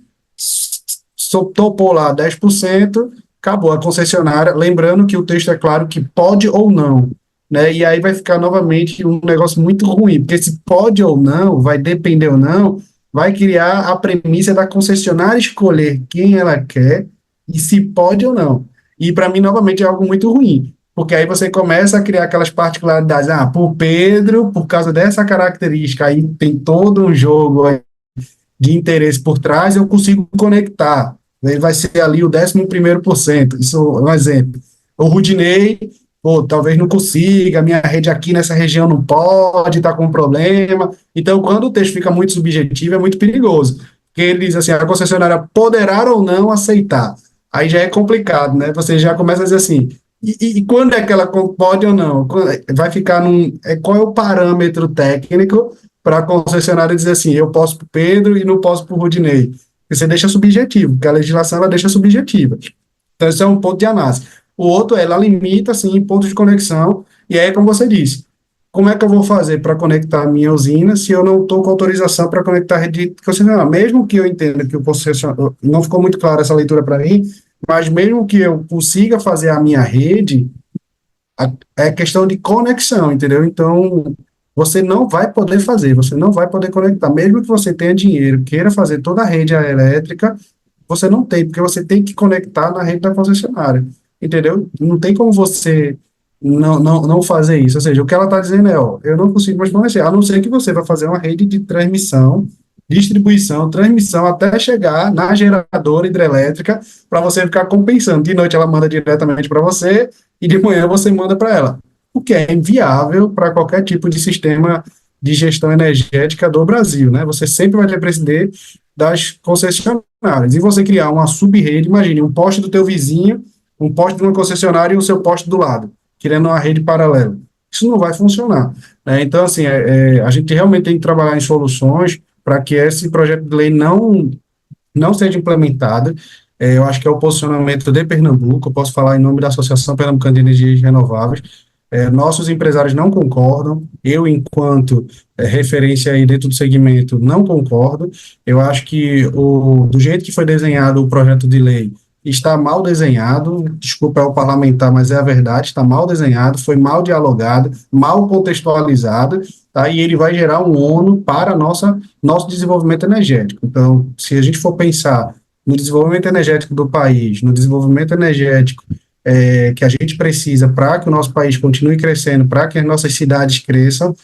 topou lá 10%, acabou a concessionária, lembrando que o texto é claro que pode ou não, né? E aí vai ficar novamente um negócio muito ruim, porque se pode ou não, vai depender ou não, vai criar a premissa da concessionária escolher quem ela quer e se pode ou não. E para mim, novamente, é algo muito ruim, porque aí você começa a criar aquelas particularidades, por Pedro, por causa dessa característica, aí tem todo um jogo de interesse por trás, eu consigo conectar. Ele vai ser ali o 11º%, isso é um exemplo. O Rudinei pô, talvez não consiga, a minha rede aqui nessa região não pode, está com problema. Então, quando o texto fica muito subjetivo, é muito perigoso. Porque ele diz assim, a concessionária poderá ou não aceitar. Aí já é complicado, né? Você já começa a dizer assim, e quando é que ela pode ou não? Vai ficar qual é o parâmetro técnico para a concessionária dizer assim, eu posso para o Pedro e não posso para o Rudinei? Você deixa subjetivo, porque a legislação ela deixa subjetiva. Então, esse é um ponto de análise. O outro, ela limita, assim, pontos de conexão, e aí, como você disse, como é que eu vou fazer para conectar a minha usina se eu não estou com autorização para conectar a rede de concessionária? Mesmo que eu entenda que o concessionário, não ficou muito clara essa leitura para mim, mas mesmo que eu consiga fazer a minha rede, é questão de conexão, entendeu? Então, você não vai poder fazer, você não vai poder conectar, mesmo que você tenha dinheiro, queira fazer toda a rede elétrica, você não tem, porque você tem que conectar na rede da concessionária, entendeu? Não tem como você não fazer isso. Ou seja, o que ela está dizendo é, ó, eu não consigo mais fornecer, a não ser que você vai fazer uma rede de transmissão, distribuição, transmissão, até chegar na geradora hidrelétrica, para você ficar compensando. De noite ela manda diretamente para você, e de manhã você manda para ela. O que é inviável para qualquer tipo de sistema de gestão energética do Brasil, né? Você sempre vai depender das concessionárias. E você criar uma sub-rede, imagine, um poste do teu vizinho, um poste de uma concessionária e o seu poste do lado, criando uma rede paralela. Isso não vai funcionar, né? Então, assim, a gente realmente tem que trabalhar em soluções para que esse projeto de lei não seja implementado. Eu acho que é o posicionamento de Pernambuco, eu posso falar em nome da Associação Pernambucana de Energias Renováveis. Nossos empresários não concordam, eu, enquanto referência aí dentro do segmento, não concordo. Eu acho que do jeito que foi desenhado o projeto de lei, está mal desenhado, desculpa é o parlamentar, mas é a verdade, está mal desenhado, foi mal dialogado, mal contextualizado, tá? E ele vai gerar um ônus para nosso desenvolvimento energético. Então, se a gente for pensar no desenvolvimento energético do país, no desenvolvimento energético que a gente precisa para que o nosso país continue crescendo, para que as nossas cidades cresçam,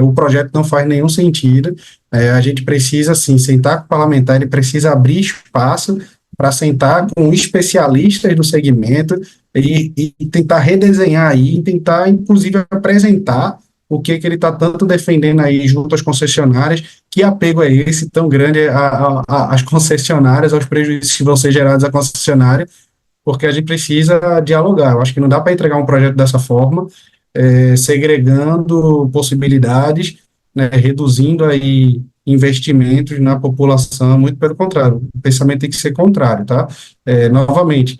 o projeto não faz nenhum sentido. A gente precisa, sim, sentar com o parlamentar, ele precisa abrir espaço para sentar com especialistas do segmento e tentar redesenhar aí, tentar, inclusive, apresentar o que ele está tanto defendendo aí junto às concessionárias, que apego é esse tão grande às concessionárias, aos prejuízos que vão ser gerados à concessionária, porque a gente precisa dialogar. Eu acho que não dá para entregar um projeto dessa forma, segregando possibilidades, né, reduzindo aí investimentos na população, muito pelo contrário, o pensamento tem que ser contrário, tá? Novamente,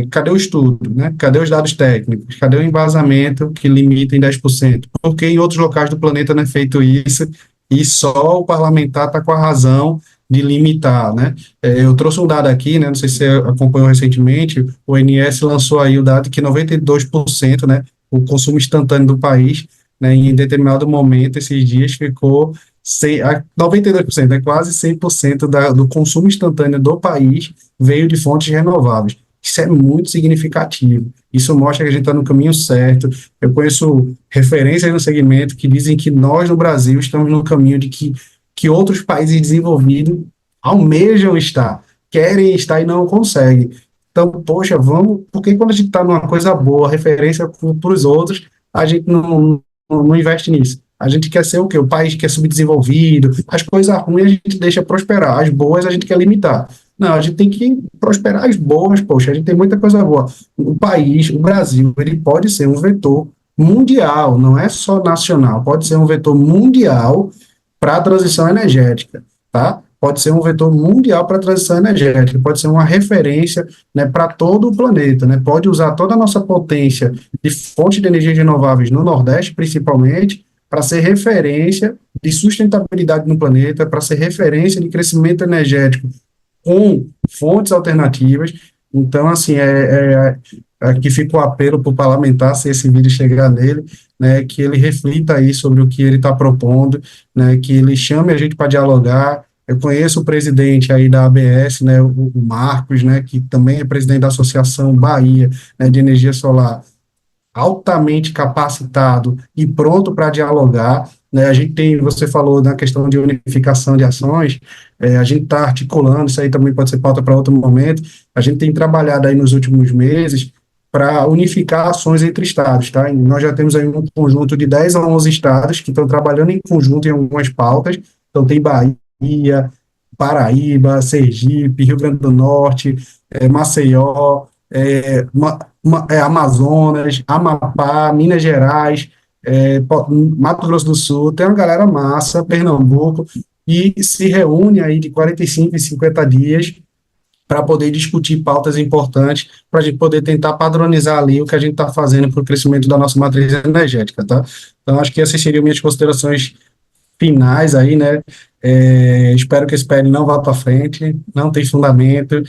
cadê o estudo, né? Cadê os dados técnicos? Cadê o embasamento que limita em 10%? Por que em outros locais do planeta não é feito isso e só o parlamentar está com a razão de limitar, né? Eu trouxe um dado aqui, né? Não sei se você acompanhou recentemente, o ONS lançou aí o dado que 92%, né? O consumo instantâneo do país, né? Em determinado momento, esses dias, ficou 92%, né? Quase 100% do consumo instantâneo do país veio de fontes renováveis. Isso é muito significativo. Isso mostra que a gente está no caminho certo. Eu conheço referências no segmento que dizem que nós, no Brasil, estamos no caminho de que outros países desenvolvidos almejam estar, querem estar e não conseguem. Então, poxa, vamos, porque quando a gente está numa coisa boa, referência para os outros, a gente não investe nisso. A gente quer ser o quê? O país que é subdesenvolvido, as coisas ruins a gente deixa prosperar, as boas a gente quer limitar. Não, a gente tem que prosperar as boas, poxa, a gente tem muita coisa boa. O país, o Brasil, ele pode ser um vetor mundial, não é só nacional, pode ser um vetor mundial para a transição energética, tá? Pode ser um vetor mundial para a transição energética, pode ser uma referência, né, para todo o planeta, né? Pode usar toda a nossa potência de fontes de energias renováveis no Nordeste, principalmente, para ser referência de sustentabilidade no planeta, para ser referência de crescimento energético com fontes alternativas. Então, assim, aqui fica o apelo para o parlamentar, se esse vídeo chegar nele, né, que ele reflita aí sobre o que ele está propondo, né, que ele chame a gente para dialogar. Eu conheço o presidente aí da ABS, né, o Marcos, né, que também é presidente da Associação Bahia, né, de Energia Solar, altamente capacitado e pronto para dialogar, né? A gente tem, você falou na questão de unificação de ações, a gente está articulando, isso aí também pode ser pauta para outro momento, a gente tem trabalhado aí nos últimos meses para unificar ações entre estados, tá? E nós já temos aí um conjunto de 10 a 11 estados que estão trabalhando em conjunto em algumas pautas. Então, tem Bahia, Paraíba, Sergipe, Rio Grande do Norte, Maceió, Amazonas, Amapá, Minas Gerais, Mato Grosso do Sul, tem uma galera massa, Pernambuco, e se reúne aí de 45 em 50 dias para poder discutir pautas importantes, para a gente poder tentar padronizar ali o que a gente está fazendo para o crescimento da nossa matriz energética, tá? Então, acho que essas seriam minhas considerações finais aí, né? Espero que esse PL não vá para frente, não tem fundamento,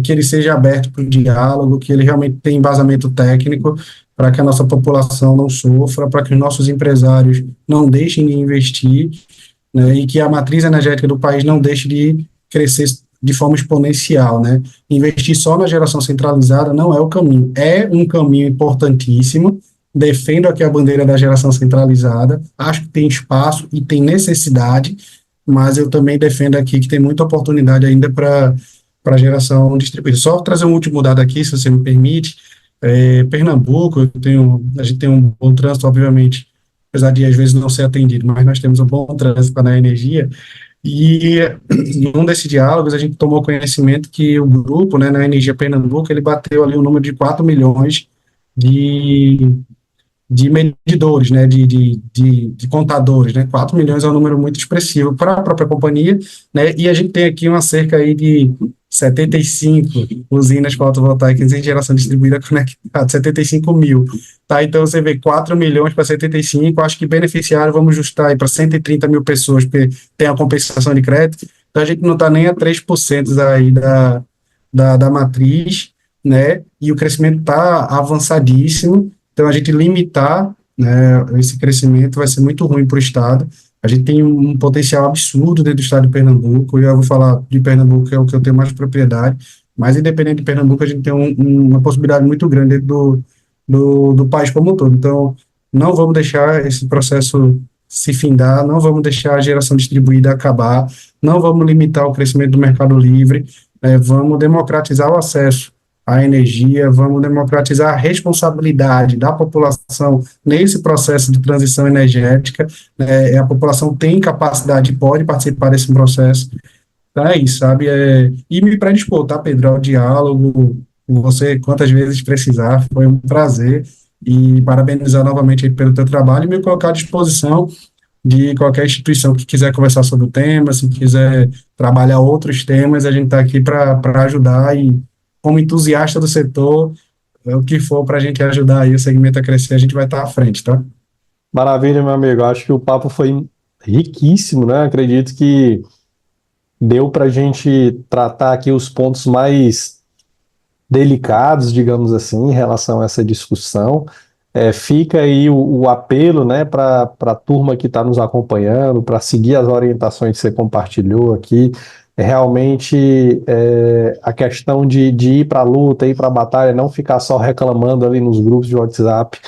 que ele seja aberto para o diálogo, que ele realmente tenha embasamento técnico, para que a nossa população não sofra, para que os nossos empresários não deixem de investir, né? E que a matriz energética do país não deixe de crescer de forma exponencial, né? Investir só na geração centralizada não é o caminho, é um caminho importantíssimo. Defendo aqui a bandeira da geração centralizada, acho que tem espaço e tem necessidade, mas eu também defendo aqui que tem muita oportunidade ainda para geração distribuída. Só trazer um último dado aqui, se você me permite. Pernambuco, a gente tem um bom trânsito, obviamente, apesar de às vezes não ser atendido, mas nós temos um bom trânsito na energia. E em um desses diálogos a gente tomou conhecimento que o grupo, né, na Energia Pernambuco, ele bateu ali o número de 4 milhões de medidores, né, de contadores, né, 4 milhões é um número muito expressivo para a própria companhia, né, e a gente tem aqui uma cerca aí de 75 usinas fotovoltaicas em geração distribuída conectadas, 75 mil, tá, então você vê 4 milhões para 75, acho que beneficiário, vamos ajustar aí para 130 mil pessoas, porque tem a compensação de crédito, então a gente não está nem a 3% aí da matriz, né, e o crescimento está avançadíssimo. Então, a gente limitar, né, esse crescimento vai ser muito ruim para o Estado. A gente tem um potencial absurdo dentro do Estado de Pernambuco, e eu vou falar de Pernambuco, que é o que eu tenho mais propriedade, mas independente de Pernambuco, a gente tem uma possibilidade muito grande dentro do país como um todo. Então, não vamos deixar esse processo se findar, não vamos deixar a geração distribuída acabar, não vamos limitar o crescimento do mercado livre, vamos democratizar o acesso a energia, vamos democratizar a responsabilidade da população nesse processo de transição energética, a população tem capacidade, pode participar desse processo, então é isso, sabe, e me predispor, tá, Pedro, ao diálogo, com você, quantas vezes precisar, foi um prazer, e parabenizar novamente aí pelo teu trabalho, e me colocar à disposição de qualquer instituição que quiser conversar sobre o tema, se quiser trabalhar outros temas, a gente está aqui para ajudar e como entusiasta do setor, o que for para a gente ajudar aí o segmento a crescer, a gente vai estar à frente, tá? Maravilha, meu amigo. Acho que o papo foi riquíssimo, né? Acredito que deu para a gente tratar aqui os pontos mais delicados, digamos assim, em relação a essa discussão. Fica aí o apelo, né, para a turma que está nos acompanhando, para seguir as orientações que você compartilhou aqui. Realmente a questão de ir para a luta, ir para a batalha, não ficar só reclamando ali nos grupos de WhatsApp,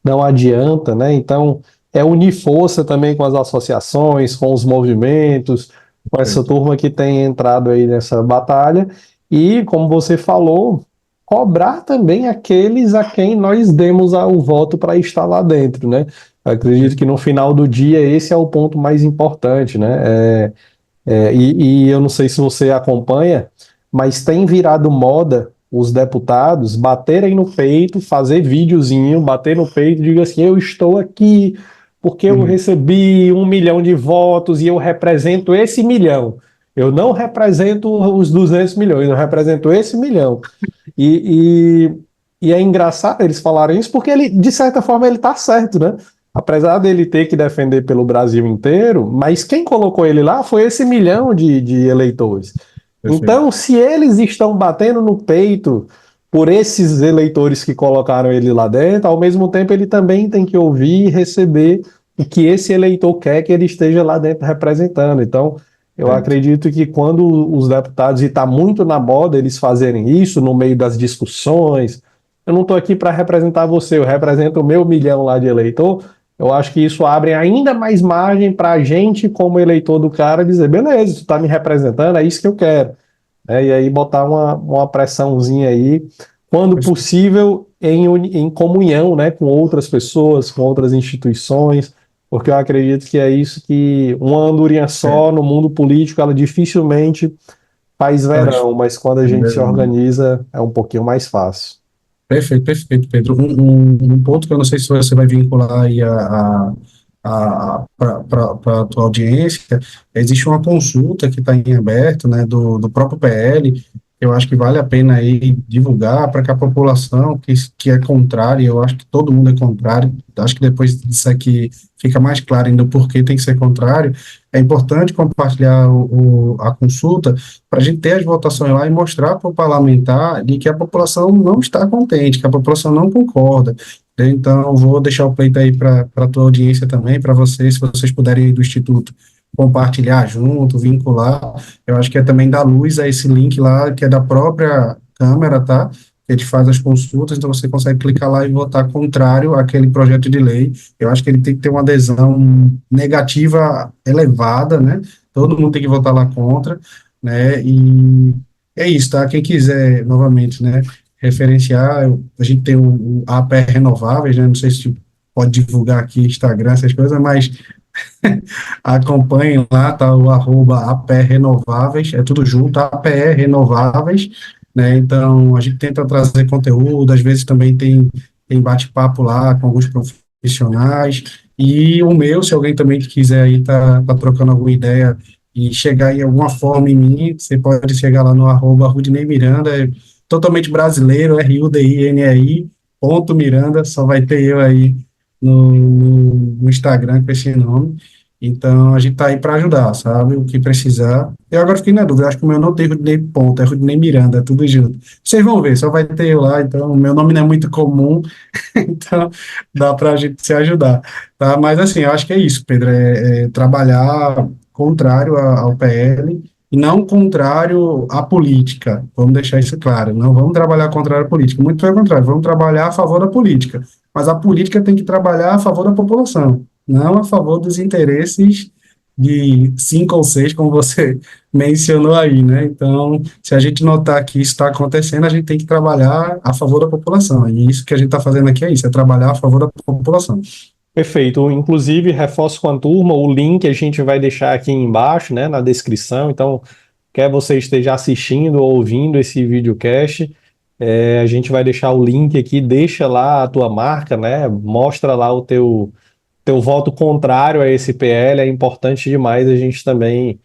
não adianta, né? Então, unir força também com as associações, com os movimentos, com essa turma que tem entrado aí nessa batalha, e, como você falou, cobrar também aqueles a quem nós demos o voto para estar lá dentro, né? Acredito que no final do dia esse é o ponto mais importante, né? E eu não sei se você acompanha, mas tem virado moda os deputados baterem no peito, fazer videozinho, bater no peito, diga assim, eu estou aqui porque eu recebi 1 milhão de votos e eu represento esse milhão. Eu não represento os 200 milhões, eu represento esse milhão. E é engraçado eles falarem isso porque ele, de certa forma, ele está certo, né? Apesar dele ter que defender pelo Brasil inteiro, mas quem colocou ele lá foi esse milhão de eleitores. Perfeito. Então, se eles estão batendo no peito por esses eleitores que colocaram ele lá dentro, ao mesmo tempo ele também tem que ouvir e receber o que esse eleitor quer que ele esteja lá dentro representando. Então, eu acredito que quando os deputados, e está muito na moda eles fazerem isso no meio das discussões, eu não estou aqui para representar você, eu represento o meu milhão lá de eleitor. Eu acho que isso abre ainda mais margem para a gente, como eleitor do cara, dizer, beleza, tu está me representando, é isso que eu quero. E aí botar uma pressãozinha aí, quando possível, em comunhão, né, com outras pessoas, com outras instituições, porque eu acredito que é isso que uma andorinha É, só no mundo político, ela dificilmente faz faz. verão, mas quando a gente se organiza é um pouquinho mais fácil. Perfeito, perfeito, Pedro. Um ponto que eu não sei se você vai vincular aí para a tua audiência, existe uma consulta que está em aberto, né, do próprio PL, que eu acho que vale a pena aí divulgar para que a população que é contrária, eu acho que todo mundo é contrário, acho que depois disso aqui fica mais claro ainda o porquê tem que ser contrário, é importante compartilhar a consulta para a gente ter as votações lá e mostrar para o parlamentar de que a população não está contente, que a população não concorda. Então, vou deixar o pleito aí para a tua audiência também, para vocês, se vocês puderem ir do Instituto compartilhar junto, vincular. Eu acho que é também dar luz a esse link lá, que é da própria Câmara, tá? Que a gente faz as consultas, então você consegue clicar lá e votar contrário àquele projeto de lei. Eu acho que ele tem que ter uma adesão negativa elevada, né? Todo mundo tem que votar lá contra, né? E é isso, tá? Quem quiser, novamente, né, referenciar, a gente tem o APR Renováveis, né? Não sei se pode divulgar aqui Instagram, essas coisas, mas acompanhem lá, tá? O arroba APR Renováveis, é tudo junto, APR Renováveis, né? Então, a gente tenta trazer conteúdo, às vezes também tem bate-papo lá com alguns profissionais, e o meu, se alguém também quiser aí tá trocando alguma ideia e chegar em alguma forma em mim, você pode chegar lá no arroba Rudinei Miranda, é totalmente brasileiro, RUDINEI, ponto Miranda, só vai ter eu aí no Instagram com esse nome. Então, a gente tá aí para ajudar, sabe? O que precisar. Eu agora fiquei na dúvida, acho que o meu não tem Rudinei Ponto, é Rudinei Miranda, é tudo junto. Vocês vão ver, só vai ter eu lá, então o meu nome não é muito comum, então dá para a gente se ajudar, tá? Mas assim, eu acho que é isso, Pedro, é trabalhar contrário ao PL e não contrário à política. Vamos deixar isso claro. Não vamos trabalhar contrário à política. Muito pelo contrário, vamos trabalhar a favor da política. Mas a política tem que trabalhar a favor da população, não a favor dos interesses de cinco ou seis, como você mencionou aí, né? Então, se a gente notar que isso está acontecendo, a gente tem que trabalhar a favor da população. E isso que a gente está fazendo aqui é isso, é trabalhar a favor da população. Perfeito. Inclusive, reforço com a turma, o link a gente vai deixar aqui embaixo, né, na descrição. Então, quer você esteja assistindo ou ouvindo esse videocast, a gente vai deixar o link aqui, deixa lá a tua marca, né, mostra lá o teu voto contrário a esse PL. É importante demais a gente também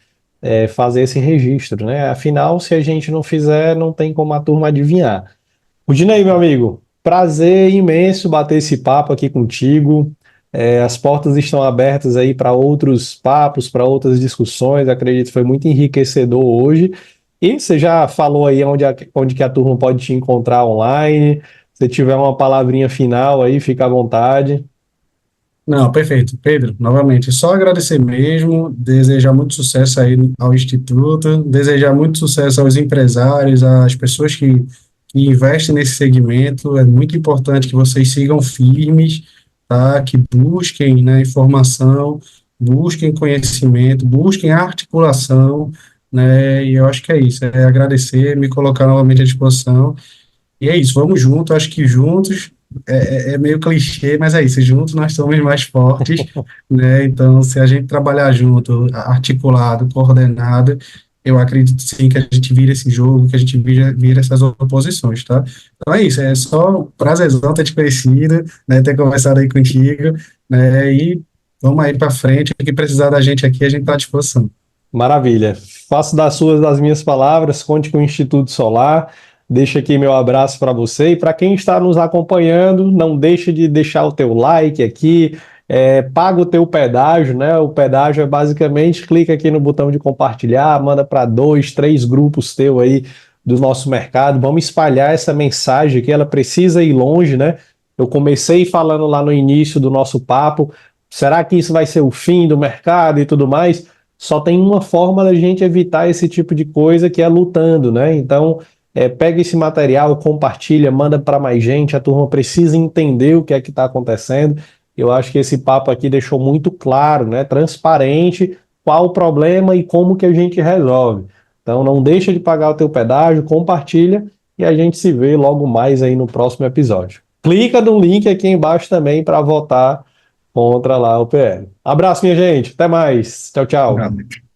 fazer esse registro, né? Afinal, se a gente não fizer, não tem como a turma adivinhar. Rudinei, meu amigo, prazer imenso bater esse papo aqui contigo. As portas estão abertas aí para outros papos, para outras discussões. Acredito que foi muito enriquecedor hoje. E você já falou aí onde que a turma pode te encontrar online. Se tiver uma palavrinha final aí, fica à vontade. Não, perfeito. Pedro, novamente, só agradecer mesmo, desejar muito sucesso aí ao Instituto, desejar muito sucesso aos empresários, às pessoas que investem nesse segmento. É muito importante que vocês sigam firmes, tá? Que busquem, né, informação, busquem conhecimento, busquem articulação, né? E eu acho que é isso, é agradecer, me colocar novamente à disposição. E é isso, vamos juntos, acho que juntos é meio clichê, mas é isso, juntos nós somos mais fortes, né? Então, se a gente trabalhar junto, articulado, coordenado, eu acredito sim que a gente vira esse jogo, que a gente vira essas oposições, tá? Então é isso, é só um prazerzão ter te conhecido, né? Ter conversado aí contigo, né? E vamos aí para frente, o que precisar da gente aqui, a gente está à disposição. Maravilha. Faço das suas das minhas palavras, conte com o Instituto Solar. Deixa aqui meu abraço para você e para quem está nos acompanhando, não deixe de deixar o teu like aqui, paga o teu pedágio, né? O pedágio é basicamente, clica aqui no botão de compartilhar, manda para 2, 3 grupos teu aí do nosso mercado. Vamos espalhar essa mensagem que ela precisa ir longe, né? Eu comecei falando lá no início do nosso papo, será que isso vai ser o fim do mercado e tudo mais? Só tem uma forma da gente evitar esse tipo de coisa, que é lutando, né? Então, pega esse material, compartilha, manda para mais gente. A turma precisa entender o que é que está acontecendo. Eu acho que esse papo aqui deixou muito claro, né? Transparente, qual o problema e como que a gente resolve. Então, não deixa de pagar o teu pedágio, compartilha e a gente se vê logo mais aí no próximo episódio. Clica no link aqui embaixo também para votar contra lá o PL. Abraço, minha gente. Até mais. Tchau, tchau. Realmente.